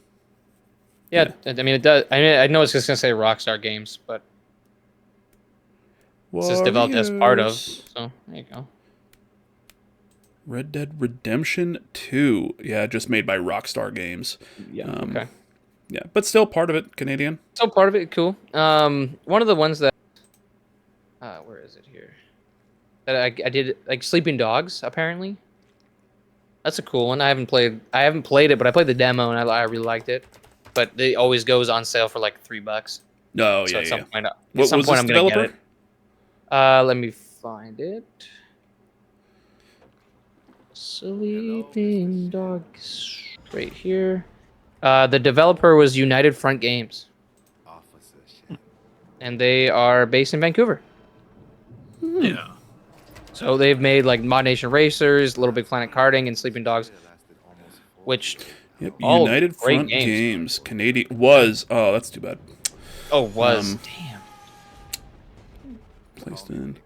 Yeah, I mean it does. I mean I know it's just gonna say Rockstar Games, but it's just developed as part of. So there you go. Red Dead Redemption 2. Yeah, just made by Rockstar Games. Yeah. Okay. Yeah, but still part of it, Canadian. Still part of it, cool. One of the ones that where is it here? That I did like Sleeping Dogs, apparently. That's a cool one. I haven't played it, but I played the demo and I really liked it. But it always goes on sale for like $3. Oh, so yeah, at some point, I'm gonna get it. Let me find it. Sleeping Dogs, right here. The developer was United Front Games, and they are based in Vancouver. Yeah. So they've made like Mod Nation Racers, Little Big Planet Karting, and Sleeping Dogs, which United Front Games. Canadian was. Oh, that's too bad. Oh, damn. Placed in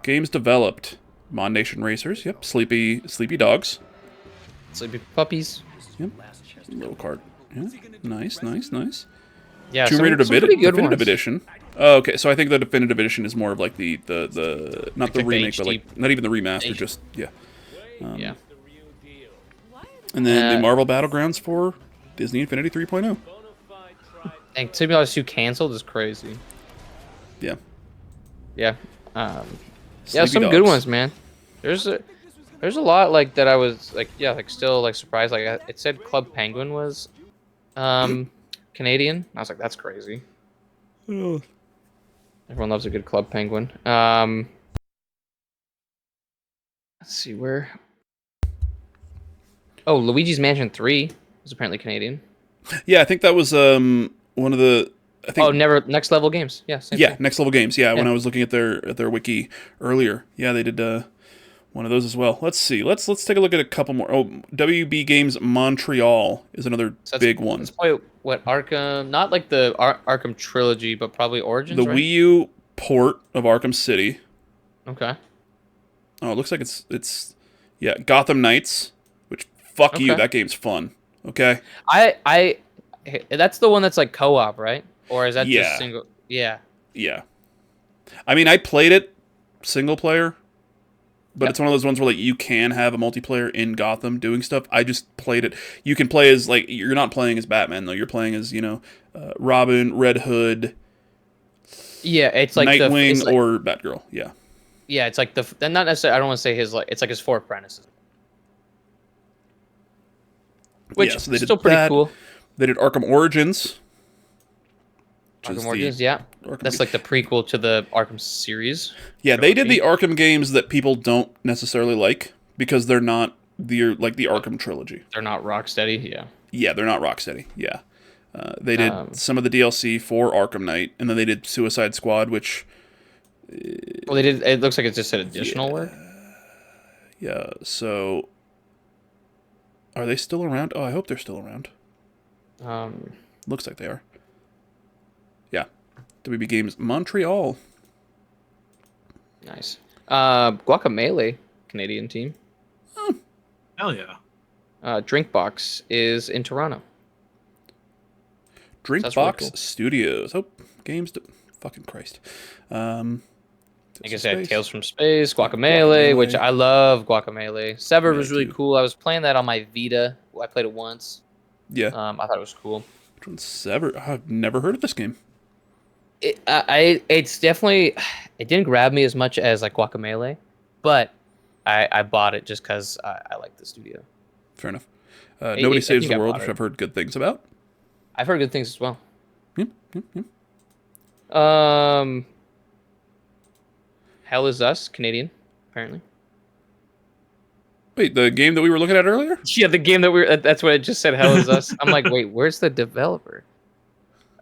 games developed. Mod Nation Racers. Yep. Sleepy Dogs. Sleepy Puppies. Yep. Little card. Yeah. Nice. Yeah. Tomb Raider Definitive Edition. Edition. Oh, okay, so I think the Definitive Edition is more of like the not the remake, but like not even the remaster, just yeah. Yeah. And then the Marvel Battlegrounds for Disney Infinity 3.0. And Sleeping Dogs 2 canceled is crazy. Yeah. Yeah. Yeah, Sleepy some Dogs. good ones, man. There's a lot like that I was like still like surprised. Like it said Club Penguin was Canadian. I was like, that's crazy. Oh. Everyone loves a good Club Penguin. Let's see where. Oh, Luigi's Mansion 3 was apparently Canadian. Yeah, I think that was one of the I think. Oh, never next level games. Yeah, same Yeah, thing. Next Level Games. Yeah, when Yeah. I was looking at their wiki earlier, yeah, they did one of those as well. Let's see. Let's take a look at a couple more. Oh, WB Games Montreal is another So big one. That's probably what Arkham, not like the Arkham trilogy, but probably The Origins, right? Wii U port of Arkham City. Okay. Oh, it looks like it's yeah, Gotham Knights, which fuck you, Okay. that game's fun. Okay? I that's the one that's like co-op, right? Or is that Yeah. just single? Yeah. Yeah. I mean, I played it single player, but Yep. it's one of those ones where like you can have a multiplayer in Gotham doing stuff. I just played it. You can play as like you're not playing as Batman though. You're playing as Robin, Red Hood, Yeah, it's like Nightwing, it's like, or Batgirl. Yeah, yeah, it's like and not necessarily. I don't want to say his like. It's like his four apprentices, which yeah, so they is did still pretty that. cool. They did Arkham Origins. which is Arkham Origins, yeah, Arkham that's like the prequel to the Arkham series. Yeah, they did trilogy. the Arkham games that people don't necessarily like because they're not the Arkham trilogy. They're not Rocksteady, yeah. Yeah, they're not Rocksteady. Yeah, they did some of the DLC for Arkham Knight, and then they did Suicide Squad, which Well, they did. It looks like it's just an additional work. yeah. So, are they still around? Oh, I hope they're still around. Looks like they are. Yeah, WB Games Montreal. Nice. Guacamelee, Canadian team. Hell yeah. Drinkbox is in Toronto. Drinkbox really cool. Studios. Oh, games. Fucking Christ. I guess I had Tales from Space, Guacamelee, which I love. Guacamelee. Savour was really cool. I was playing that on my Vita. I played it once. Yeah. I thought it was cool. Which one's Sever? I've never heard of this game. It's definitely, it didn't grab me as much as like Guacamelee, but I bought it just because I like the studio. Fair enough. Nobody I Saves think the I World, bought which it. I've heard good things about. I've heard good things as well. Yep, yep, yep. Hell is Us, Canadian, apparently. Wait, the game that we were looking at earlier? Yeah, the game that's what it just said, Hell is Us. I'm like, wait, where's the developer?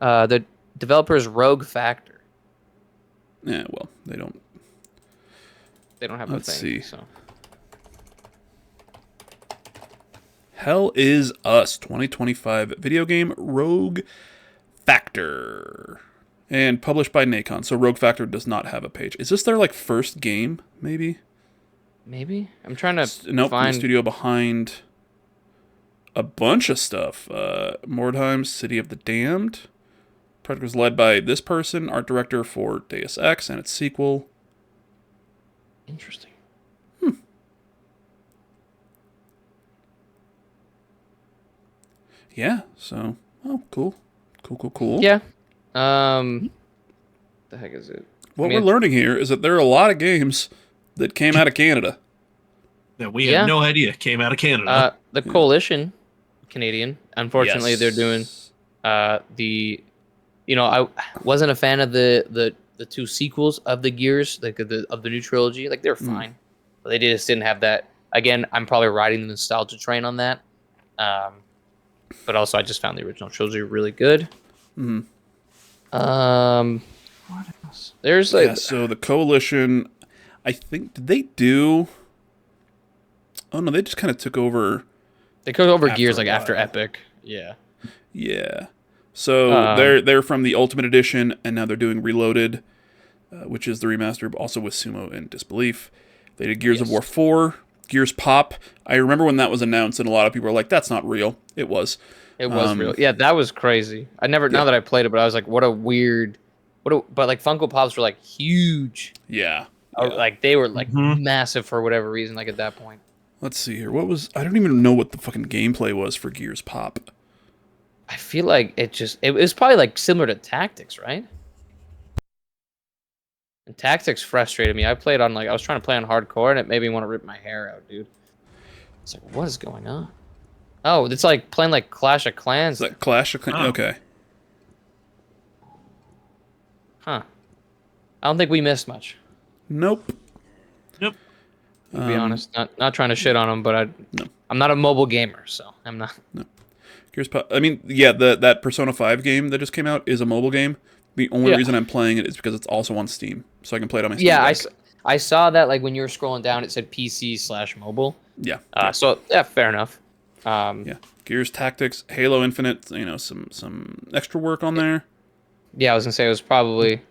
The developer is Rogue Factor. Yeah, well, they don't. They don't have a Let's thing. see. So. Hell is Us 2025 video game Rogue Factor. And published by Nacon. So Rogue Factor does not have a page. Is this their like first game, maybe? Maybe? I'm trying to Nope, find... the studio behind a bunch of stuff. Mordheim, City of the Damned. Project was led by this person, art director for Deus Ex and its sequel. Interesting. Yeah, so, oh, cool. Cool. Yeah. The heck is it? What we're learning here is that there are a lot of games that came out of Canada. That we had no idea came out of Canada. The Coalition, Canadian. Unfortunately, they're doing the. You know, I wasn't a fan of the two sequels of the Gears, like of the new trilogy. Like they're fine, but they just didn't have that. Again, I'm probably riding the nostalgia train on that. But also, I just found the original trilogy really good. Mm-hmm. What else? There's like so the Coalition, I think, did they do? Oh no, they just kind of took over. They took over after Gears a like after while. Epic. Yeah. Yeah. So they're from the Ultimate Edition, and now they're doing Reloaded, which is the remaster, but also with Sumo and Disbelief. They did Gears of War 4, Gears Pop. I remember when that was announced, and a lot of people were like, "That's not real." It was. It was real. Yeah, that was crazy. I never, now that I played it, but I was like, what a weird, but like Funko Pops were like huge. Yeah. Like they were like massive for whatever reason, like at that point. Let's see here. I don't even know what the fucking gameplay was for Gears Pop. I feel like it was probably like similar to Tactics, right? And Tactics frustrated me. I was trying to play on hardcore, and it made me want to rip my hair out, dude. It's like, what is going on? Oh, it's like playing like Clash of Clans. Is that Clash of Clans? Okay. Huh. I don't think we missed much. Nope. Nope. To be honest, not trying to shit on them, but I'm not a mobile gamer, so I'm not. No. I mean, yeah, that Persona 5 game that just came out is a mobile game. The only Yeah. reason I'm playing it is because it's also on Steam, so I can play it on my Steam Yeah, Deck. I saw that like when you were scrolling down, it said PC/mobile. Yeah. So yeah, fair enough. Yeah. Gears Tactics, Halo Infinite, you know, some extra work on there. Yeah, I was gonna say it was probably.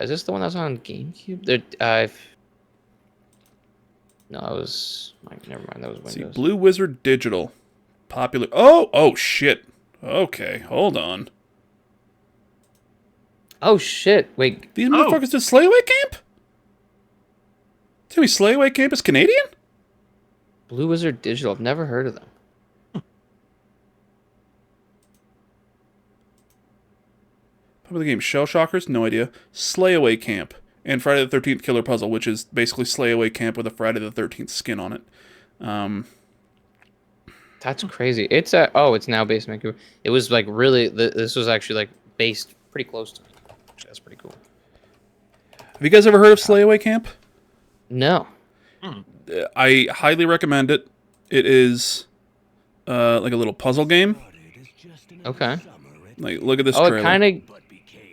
Is this the one that was on GameCube? No, it was. Never mind. That was See, Windows. Blue Wizard Digital. Popular. Oh, shit. Okay, hold on. Oh shit! Wait. These motherfuckers did Slayaway Camp? Tell me Slayaway Camp is Canadian? Blue Wizard Digital. I've never heard of them. Popular game Shell Shockers? No idea. Slayaway Camp. And Friday the 13th Killer Puzzle, which is basically Slayaway Camp with a Friday the 13th skin on it. That's crazy. It's now based in Vancouver. It was like really. This was actually like based pretty close to me. Actually, that's pretty cool. Have you guys ever heard of Slayaway Camp? No. I highly recommend it. It is like a little puzzle game. Okay. Like, look at this Oh, trailer.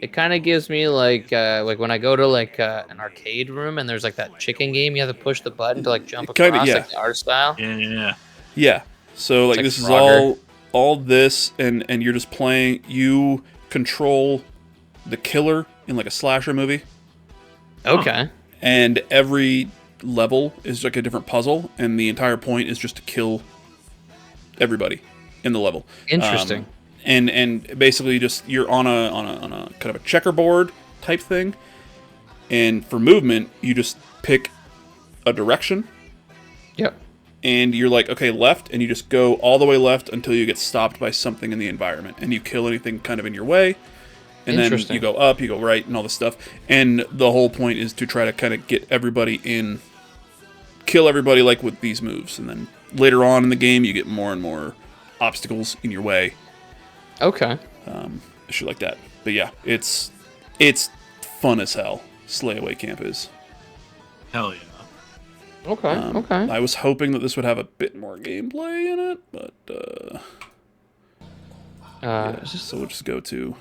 it kind of gives me like when I go to like an arcade room and there's like that chicken game, you have to push the button to like jump Kinda, across, yeah. like the art style. Yeah. Yeah. So like like this is Frogger. all this and you're just playing. You control the killer in like a slasher movie, Okay. and every level is like a different puzzle, and the entire point is just to kill everybody in the level. Interesting. And basically just you're on a kind of a checkerboard type thing, and for movement you just pick a direction. Yep. And you're like, okay, left, and you just go all the way left until you get stopped by something in the environment, and you kill anything kind of in your way, and then Interesting. you go up, you go right, and all this stuff. And the whole point is to try to kind of get everybody in, kill everybody like with these moves, and then later on in the game you get more and more obstacles in your way, Okay. shit like that. But yeah, it's fun as hell. Slayaway Camp is. Hell yeah. Okay. Okay. I was hoping that this would have a bit more gameplay in it, but so we'll just go to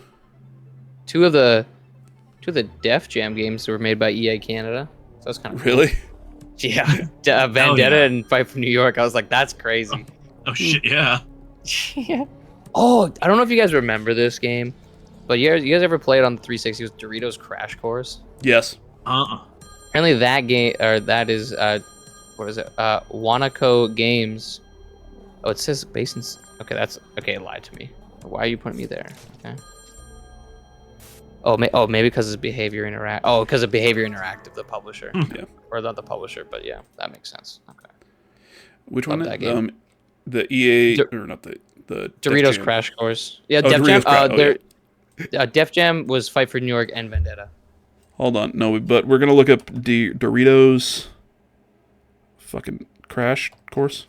Two of the Def Jam games were made by EA Canada. So that's kind of really. yeah. Vendetta yeah. and Fight from New York. I was like, that's crazy. Oh shit, yeah. Yeah. Oh, I don't know if you guys remember this game, but you guys ever played on the 360 with Doritos Crash Course? Yes. Apparently that game, or that is, what is it? Wanako Games. Oh, it says based in. Okay, okay. It lied to me. Why are you putting me there? Okay. Oh, maybe because it's Behavior Interact. Oh, because of Behavior Interactive, the publisher. Yeah. Or not the publisher, but yeah, that makes sense. Okay. Which Love one? that game. The EA or not the Doritos Def Jam. Crash Course. Yeah, Oh, Def Doritos Jam. Crash. Def Jam was Fight for New York and Vendetta. Hold on, no, but we're gonna look up Doritos. Fucking Crash Course.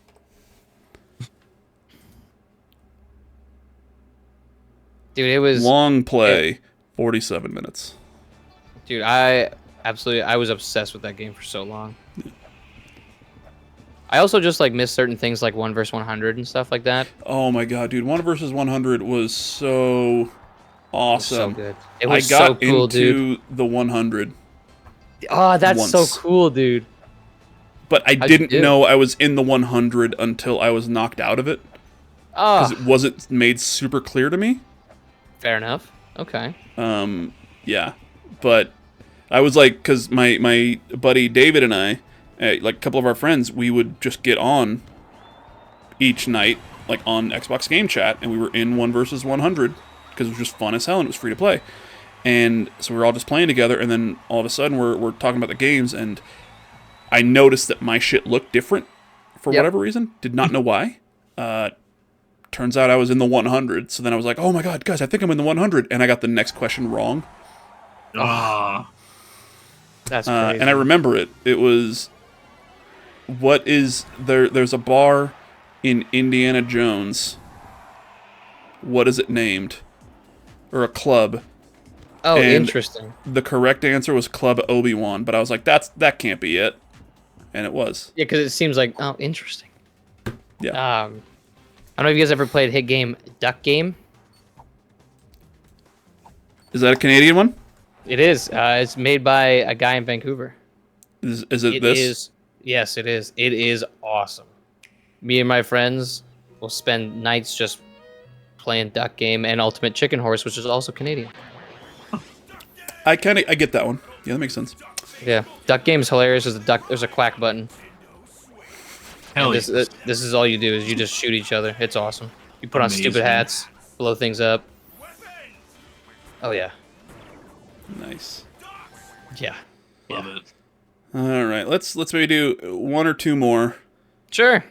Dude, it was Long play, 47 minutes. Dude, I was obsessed with that game for so long. I also just like missed certain things like 1 vs 100 and stuff like that. Oh my god, dude! 1 vs 100 was so awesome. So good. It was I got so cool, into dude. the 100, Oh, that's so once. cool, dude. but I How'd you didn't do? know I was in the 100 until I was knocked out of it because Oh, it wasn't made super clear to me. fair enough. Okay. Yeah, but I was like, because my buddy David and I, like a couple of our friends, we would just get on each night, like on Xbox Game Chat, and we were in 1 vs 100 because it was just fun as hell and it was free to play. And so we were all just playing together, and then all of a sudden we're talking about the games, and I noticed that my shit looked different for Yep. whatever reason. Did not know why. Turns out I was in the 100, so then I was like, oh my god, guys, I think I'm in the 100, and I got the next question wrong. That's crazy. And I remember it. It was, what is there? There's a bar in Indiana Jones. What is it named? Or a club. Oh, and interesting. The correct answer was Club Obi-Wan, but I was like, that can't be it, and it was. Yeah, because it seems like interesting. Yeah. don't know if you guys ever played hit game Duck Game. Is that a Canadian one? It is. It's made by a guy in Vancouver. Is it this? Yes, it is. It is awesome. Me and my friends will spend nights just playing Duck Game and Ultimate Chicken Horse, which is also Canadian. I get that one. Yeah, that makes sense. Yeah, Duck Game is hilarious. There's a quack button. Hell This is all you do is you just shoot each other. It's awesome. You put on stupid Amazing. hats, blow things up. Oh yeah, Nice. yeah. Love it. All right, let's maybe do one or two more. Sure.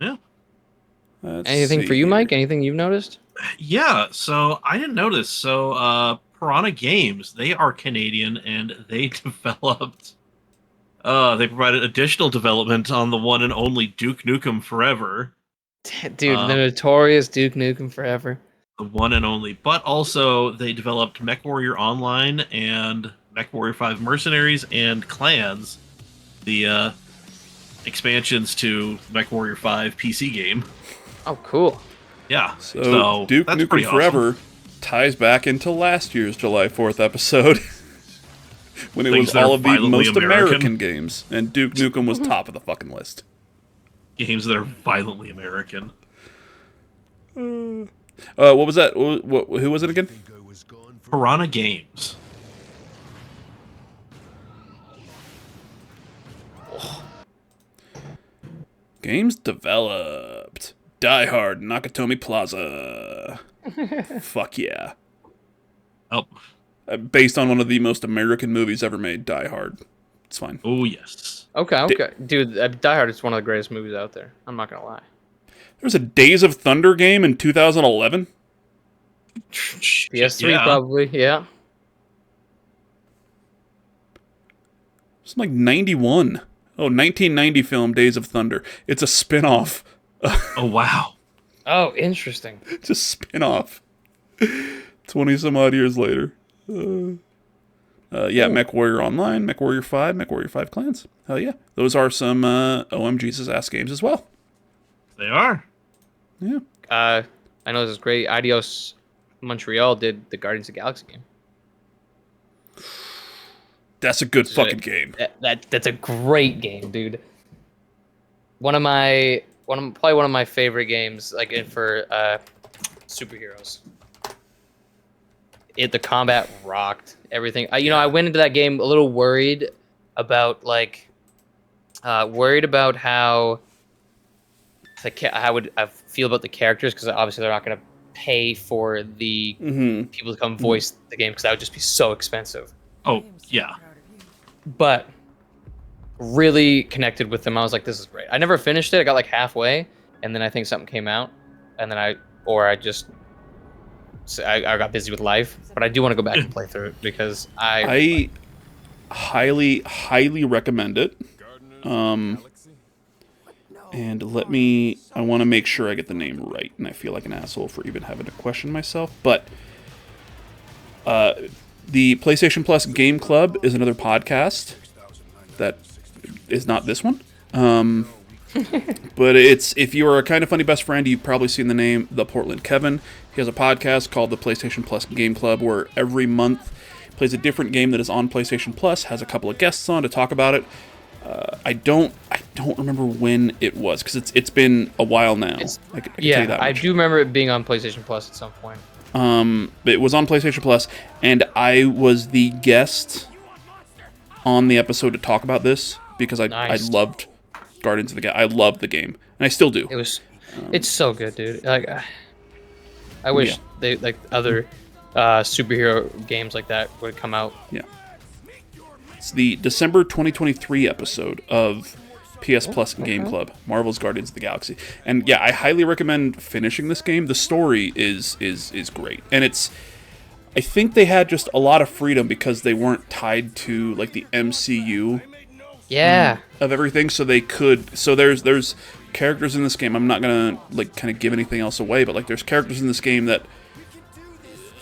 Yeah. Let's Anything see for you, here. Mike? Anything you've noticed? Yeah, so I didn't notice. So Piranha Games, they are Canadian, and they developed they provided additional development on the one and only Duke Nukem Forever. Dude, the notorious Duke Nukem Forever. The one and only. But also they developed MechWarrior Online and MechWarrior 5 Mercenaries and Clans, the expansions to MechWarrior 5 PC game. Oh, cool. Yeah. So Duke that's Nukem pretty Forever awesome. ties back into last year's July 4th episode when it Things was that are all of the violently most American American games, and Duke Nukem was top of the fucking list. Games that are violently American. What was that? Who was it again? Piranha Games. Games developed. Die Hard, Nakatomi Plaza. Fuck yeah. Oh, Based on one of the most American movies ever made, Die Hard. It's fine. oh yes. Okay. Dude, Die Hard is one of the greatest movies out there. I'm not gonna lie. There was a Days of Thunder game in 2011. PS3 Yeah. probably, yeah. It's like 91. Oh, 1990 film Days of Thunder. It's a spin-off. Oh wow. Oh, interesting. It's a spin-off. 20 some odd years later. Yeah, MechWarrior Online, MechWarrior 5, MechWarrior 5 Clans. Hell yeah. Those are some OMG's ass games as well. They are. Yeah. I know this is great. Adios Montreal did the Guardians of the Galaxy game. That's a good fucking game. That's a great game, dude. Probably one of my favorite games, like for superheroes. The combat rocked everything. I went into that game a little worried about how I feel about the characters, because obviously they're not going to pay for the people to come voice the game, because that would just be so expensive. Oh yeah. But really connected with them. I was like, this is great. I never finished it. I got like halfway, and then I think something came out, and then I got busy with life. But I do want to go back and play through it, because I highly recommend it. And I want to make sure I get the name right, and I feel like an asshole for even having to question myself. But the PlayStation Plus Game Club is another podcast that is not this one. But if you are a Kind of Funny best friend, you've probably seen the name The Portland Kevin. He has a podcast called the PlayStation Plus Game Club, where every month he plays a different game that is on PlayStation Plus, has a couple of guests on to talk about it. I don't remember when it was, because it's been a while now. I can tell you that I much. do remember it being on PlayStation Plus at some point. It was on PlayStation Plus, and I was the guest on the episode to talk about this, because I loved Guardians of the Galaxy. I loved the game, and I still do. It's so good, dude. Like, I wish they other superhero games like that would come out. Yeah. It's the December 2023 episode of PS Plus Game Club, Marvel's Guardians of the Galaxy. And yeah, I highly recommend finishing this game. The story is great. And I think they had just a lot of freedom, because they weren't tied to like the MCU of everything, so there's characters in this game. I'm not going to like kind of give anything else away, but like there's characters in this game that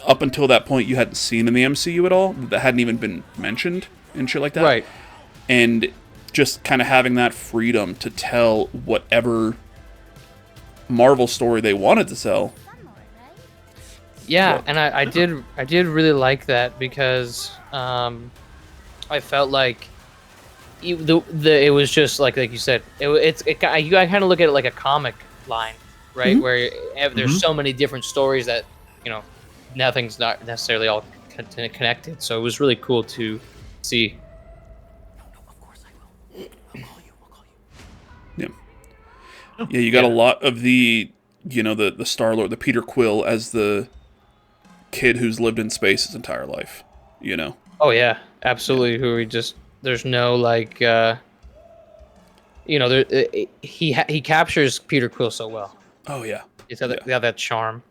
up until that point you hadn't seen in the MCU at all, that hadn't even been mentioned and shit like that. Right. And just kind of having that freedom to tell whatever Marvel story they wanted to sell. Yeah, Well- and I did really like that because I felt like it was just like you said, you kind of look at it like a comic line, right? Mhm. Where there's so many different stories that nothing's not necessarily all connected. So it was really cool to see. Yeah. Yeah, you got Yeah. a lot of the the Star-Lord, the Peter Quill as the kid who's lived in space his entire life. Oh yeah, absolutely. Who we just there's no like he captures Peter Quill so well. Oh yeah. He's got that charm.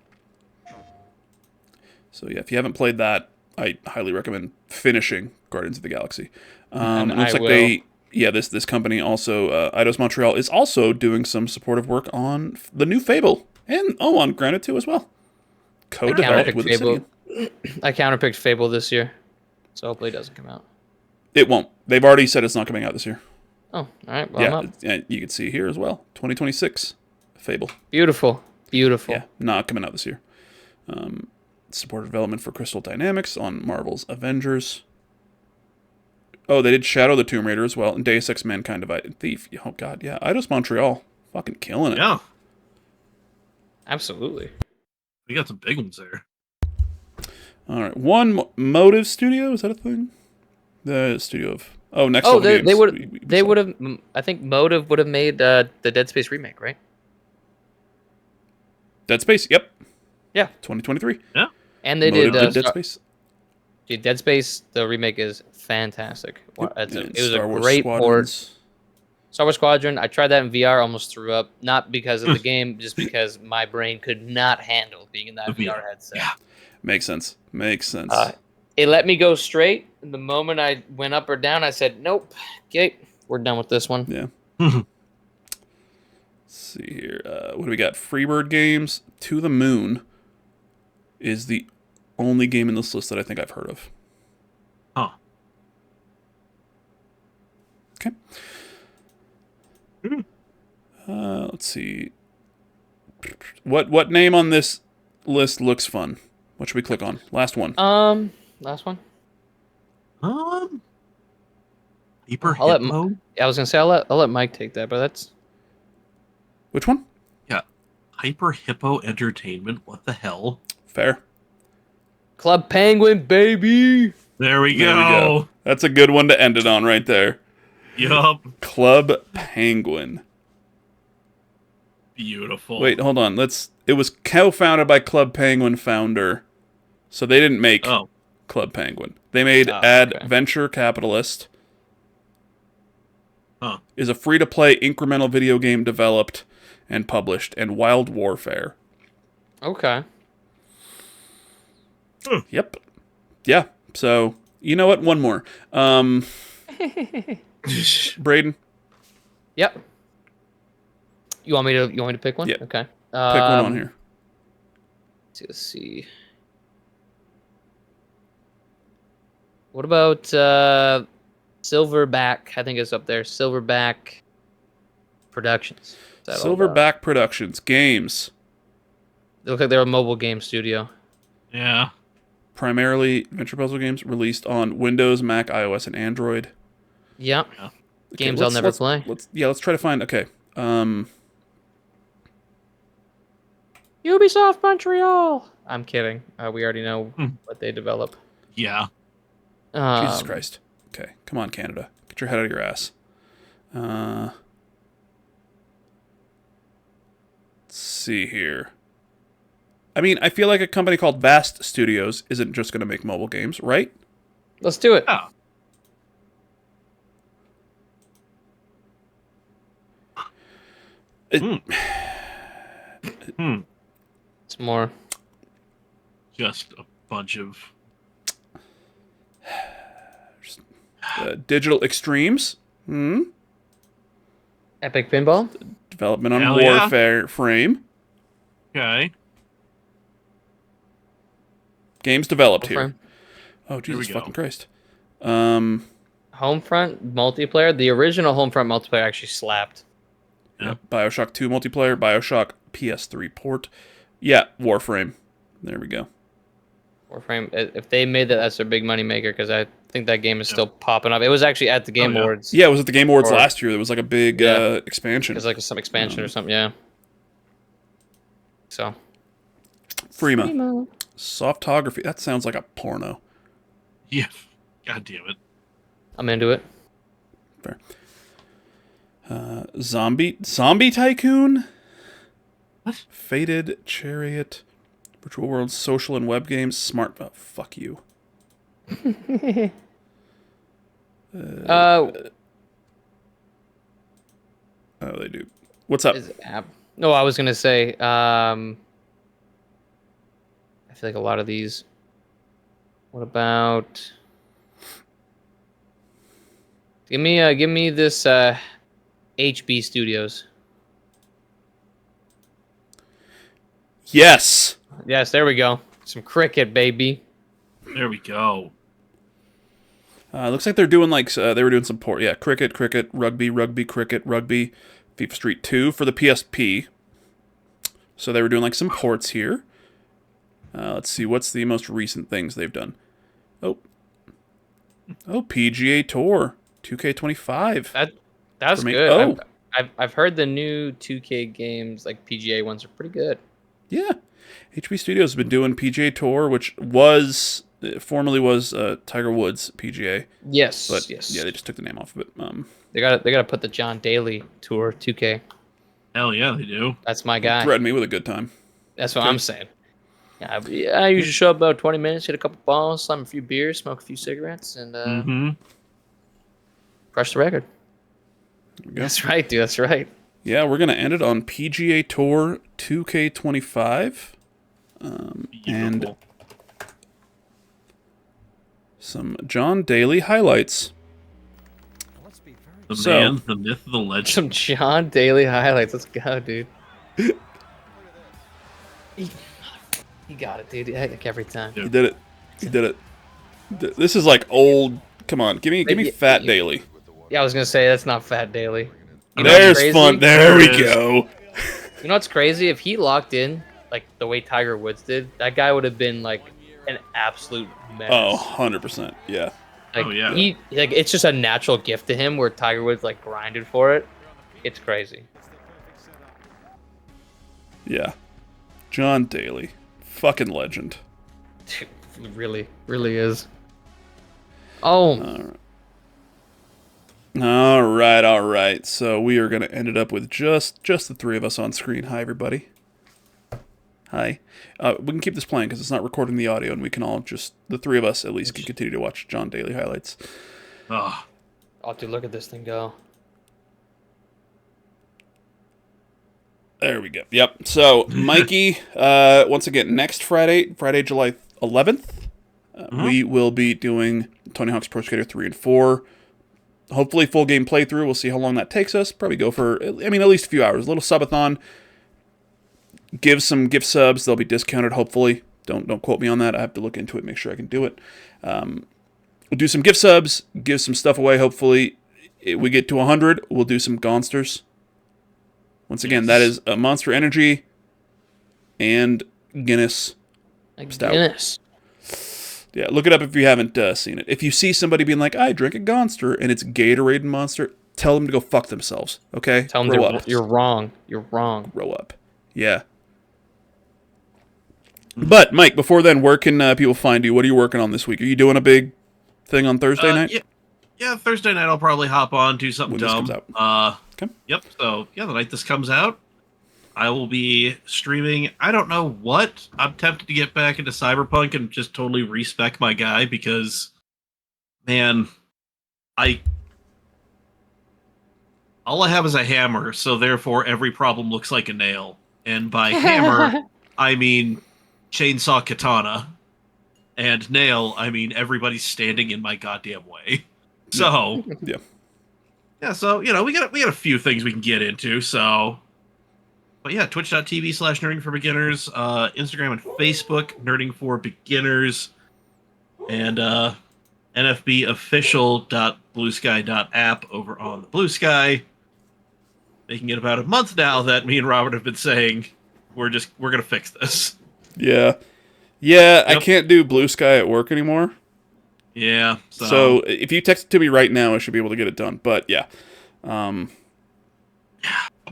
So yeah, if you haven't played that, I highly recommend finishing Guardians of the Galaxy. And It looks I like will. this company also, Eidos Montreal, is also doing some supportive work on the new Fable and on Granite 2 as well. Co-developed counterpicked with Fable. Obsidian. I counterpicked Fable this year, so hopefully it doesn't come out. It won't. They've already said it's not coming out this year. Oh, all right. Well, I'm Yeah, up. and you can see here as well. 2026 Fable. Beautiful. Yeah, not coming out this year. Supported development for Crystal Dynamics on Marvel's Avengers. Oh, they did Shadow the Tomb Raider as well, and Deus Ex Mankind Divided Thief. Oh god, yeah. Eidos Montreal, fucking killing it. Yeah, Absolutely. we got some big ones there. All right, Motive Studio, is that a thing? The studio of Next Oh, Level Games. they would We they saw. would have. I think Motive would have made the Dead Space remake, right? Dead Space. Yep, Yeah, 2023. Yeah, and they Motive did Dead Space. Dude, Dead Space. The remake is fantastic. Yep. It And was a Star Wars great port. Squadrons. Star Wars Squadron. I tried that in VR, almost threw up. Not because of the game, just because my brain could not handle being in that The VR VR. headset. Yeah. Makes sense. Makes sense. It let me go straight. The moment I went up or down, I said, "Nope, okay, we're done with this one." Yeah. Let's see here. What do we got? Freebird Games. To the Moon is the only game in this list that I think I've heard of. Huh. Okay. Let's see. What name on this list looks fun? What should we click on? Last one. Last one. Hyper I'll let Hippo. I was gonna say I'll let Mike take that, but that's Which one? Yeah, Hyper Hippo Entertainment. What the hell? Fair. Club Penguin, baby. There we There go. we go. That's a good one to end it on right there. Yup. Club Penguin. Beautiful. Wait, hold on. It was co-founded by Club Penguin founder. So they didn't make Oh, Club Penguin. They made okay. Adventure Capitalist. huh. Is a free-to-play incremental video game developed and published, and Wild Warfare. Okay. Yep. Yeah. So, you know what? One more. Braden, Yep. You want me to pick one? Yeah. Okay. pick one on here. Let's see. What about Silverback? I think it's up there. Silverback Productions. Is that all about? Silverback Productions. Games. They look like they're a mobile game studio. Yeah. Primarily adventure puzzle games released on Windows, Mac, iOS, and Android. Yep. Yeah. Okay, Games I'll never play. Let's try to find. Okay. Ubisoft Montreal. I'm kidding. We already know what they develop. Yeah. Jesus Christ. Okay. Come on, Canada. Get your head out of your ass. Let's see here. I mean, I feel like a company called Vast Studios isn't just going to make mobile games, right? Let's do it. Yeah. It's more. Just a bunch of. Digital Extremes. Epic Pinball. Development on Hell yeah. Warfare Frame. Okay. Games developed Warframe. here. Oh, Jesus we go. fucking Christ. Homefront multiplayer. The original Homefront multiplayer actually slapped. Yeah. BioShock 2 multiplayer, BioShock PS3 port. Yeah, Warframe. There we go. Warframe. If they made that, that's their big money maker because I think that game is still popping up. It was actually at the Game Awards. Yeah, it was at the Game Awards Or- last year. There was like a big expansion. It was like some expansion or something. Yeah. So. Freema. Softography. That sounds like a porno. Yeah. God damn it. I'm into it. Fair. Zombie Tycoon? What? Fated Chariot. Virtual World Social and Web Games. Smart. Oh, fuck you. Oh, they do. What's up? Is it app? No, I was gonna say. I feel like a lot of these. What about? Give me this HB Studios. Yes. Yes, there we go. Some cricket, baby. There we go. Looks like they're doing they were doing some port. Yeah, cricket, rugby, cricket, rugby, FIFA Street 2 for the PSP. So they were doing like some ports here. Let's see, what's the most recent things they've done? Oh, PGA Tour 2K25. That's me. good. Oh. I've heard the new 2K games, like PGA ones, are pretty good. Yeah, HB Studios has been doing PGA Tour, which formerly was Tiger Woods PGA. Yes, But yes. yeah, they just took the name off of it. They gotta put the John Daly Tour 2K. Hell yeah, they do. That's my guy. Threatened me with a good time. That's what I'm saying. Yeah, I usually show up about 20 minutes, hit a couple balls, slam a few beers, smoke a few cigarettes, and crush the record. There we go. That's right, dude. That's right. Yeah, we're gonna end it on PGA Tour 2K25, and Beautiful. some John Daly highlights. The So- man, the myth, the legend. Some John Daly highlights. Let's go, dude. He got it, dude. Like every time. He did it. He did it. This is like old. Come on, give me Fat Daly. Yeah, I was gonna say that's not Fat Daly. You know what's There's crazy? fun. There we There it is. go. You know what's crazy? If he locked in like the way Tiger Woods did, that guy would have been like an absolute mess. Oh, 100%. Yeah. Like, Oh, yeah. It's just a natural gift to him where Tiger Woods like grinded for it. It's crazy. Yeah. John Daly. Fucking legend. Dude, he really is. Oh, All right. So we are going to end it up with just the three of us on screen. Hi, everybody. Hi. We can keep this playing because it's not recording the audio, and we can all the three of us at least, can continue to watch John Daly highlights. Oh, dude, look at this thing go. There we go. Yep. So, Mikey, once again, next Friday, July 11th, we will be doing Tony Hawk's Pro Skater 3 and 4. Hopefully, full game playthrough. We'll see how long that takes us. Probably go for, at least a few hours. A little subathon. Give some gift subs. They'll be discounted, hopefully. Don't quote me on that. I have to look into it, make sure I can do it. We'll do some gift subs, give some stuff away, hopefully. If we get to 100, we'll do some Gonsters. Once again, that is Monster Energy and Guinness Stout. Guinness. Yeah, look it up if you haven't seen it. If you see somebody being like, I drink a Gonster, and it's Gatorade and Monster, tell them to go fuck themselves, okay? Tell Grow them up. you're wrong. You're wrong. Grow up. Yeah. But, Mike, before then, where can people find you? What are you working on this week? Are you doing a big thing on Thursday night? Yeah, Thursday night I'll probably hop on, do something When this dumb. comes out. Okay. Yep. So yeah, the night this comes out, I will be streaming. I don't know what. I'm tempted to get back into Cyberpunk and just totally respec my guy because, man, all I have is a hammer, so therefore every problem looks like a nail. And by hammer, I mean chainsaw katana, and nail, I mean everybody's standing in my goddamn way. So Yeah. yeah, so we got a few things we can get into. So, but yeah, twitch.tv/nerding for beginners, Instagram and Facebook, nerding for beginners, and nfbofficial.bluesky.app over on the Blue Sky. Making it about a month now that me and Robert have been saying we're gonna fix this. Yeah. Yeah, I Yep. can't do Blue Sky at work anymore. Yeah. So if you text it to me right now, I should be able to get it done. But yeah.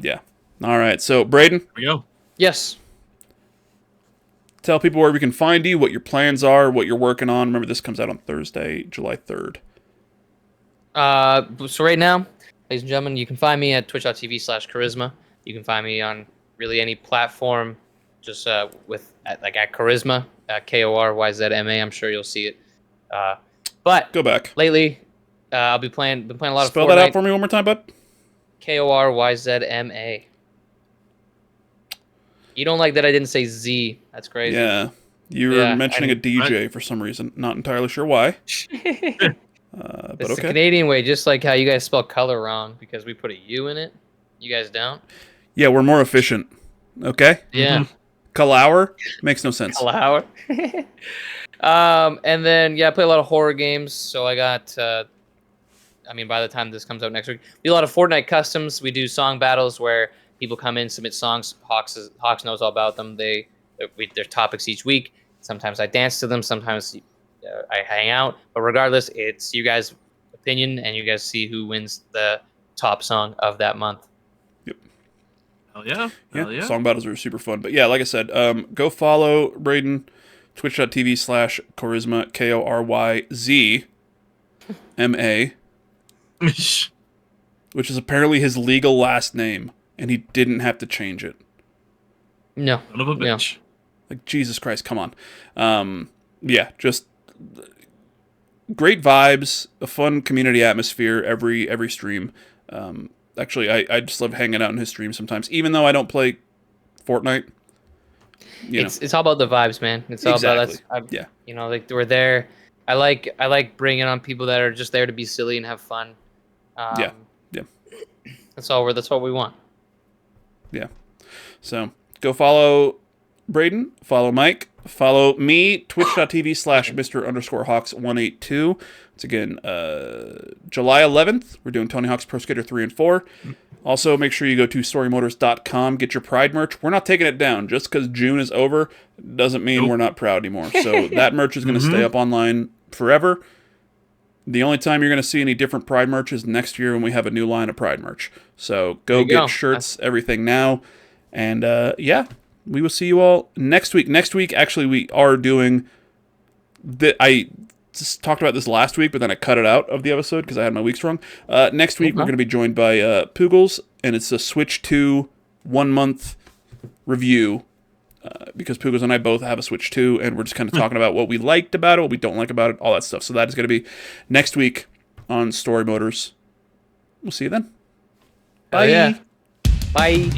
Yeah. All right. So, Braden, Here we go. Yes. tell people where we can find you, what your plans are, what you're working on. Remember, this comes out on Thursday, July 3rd. So right now, ladies and gentlemen, you can find me at twitch.tv/Koryzma. You can find me on really any platform, just at Koryzma, Koryzma. I'm sure you'll see it. But Go back. lately, been playing a lot Spell of that Fortnite. out for me one more time, bud. Koryzma. You don't like that I didn't say Z. That's crazy. Yeah. You were Yeah, mentioning a DJ for some reason. Not entirely sure why. But It's the okay. Canadian way, just like how you guys spell color wrong because we put a U in it. You guys don't? Yeah, we're more efficient. Okay? Yeah. Kalauer makes no sense. Flower. And then I play a lot of horror games. So I got by the time this comes out next week, we do a lot of Fortnite customs. We do song battles where people come in, submit songs. Hawks knows all about them. Their topics each week. Sometimes I dance to them. Sometimes I hang out. But regardless, it's you guys' opinion, and you guys see who wins the top song of that month. Hell yeah. Hell yeah. Song battles are super fun. But yeah, like I said, go follow Braden, twitch.tv/Koryzma, KORYZMA, which is apparently his legal last name, and he didn't have to change it. No. Son of a bitch. Like, Jesus Christ, come on. Yeah, just great vibes, a fun community atmosphere every stream. Actually, I just love hanging out in his stream sometimes, even though I don't play Fortnite. It's all about the vibes, man. It's all about Yeah. like we're there. I like bringing on people that are just there to be silly and have fun. Yeah. That's all we want. Yeah. So go follow Braden, follow Mike, follow me, twitch.tv/Mr_Hawks182. It's again July 11th. We're doing Tony Hawk's Pro Skater 3 and 4. Also, make sure you go to storymoders.com, get your Pride merch. We're not taking it down. Just because June is over doesn't mean we're not proud anymore. So that merch is going to stay up online forever. The only time you're going to see any different Pride merch is next year when we have a new line of Pride merch. So go get shirts, everything now. And we will see you all next week. Next week, actually, we are doing... I just talked about this last week, but then I cut it out of the episode because I had my weeks wrong. Next week, we're going to be joined by Poogles, and it's a Switch 2 1-month review because Poogles and I both have a Switch 2, and we're just kind of talking about what we liked about it, what we don't like about it, all that stuff. So that is going to be next week on Storymoders. We'll see you then. Bye. Bye.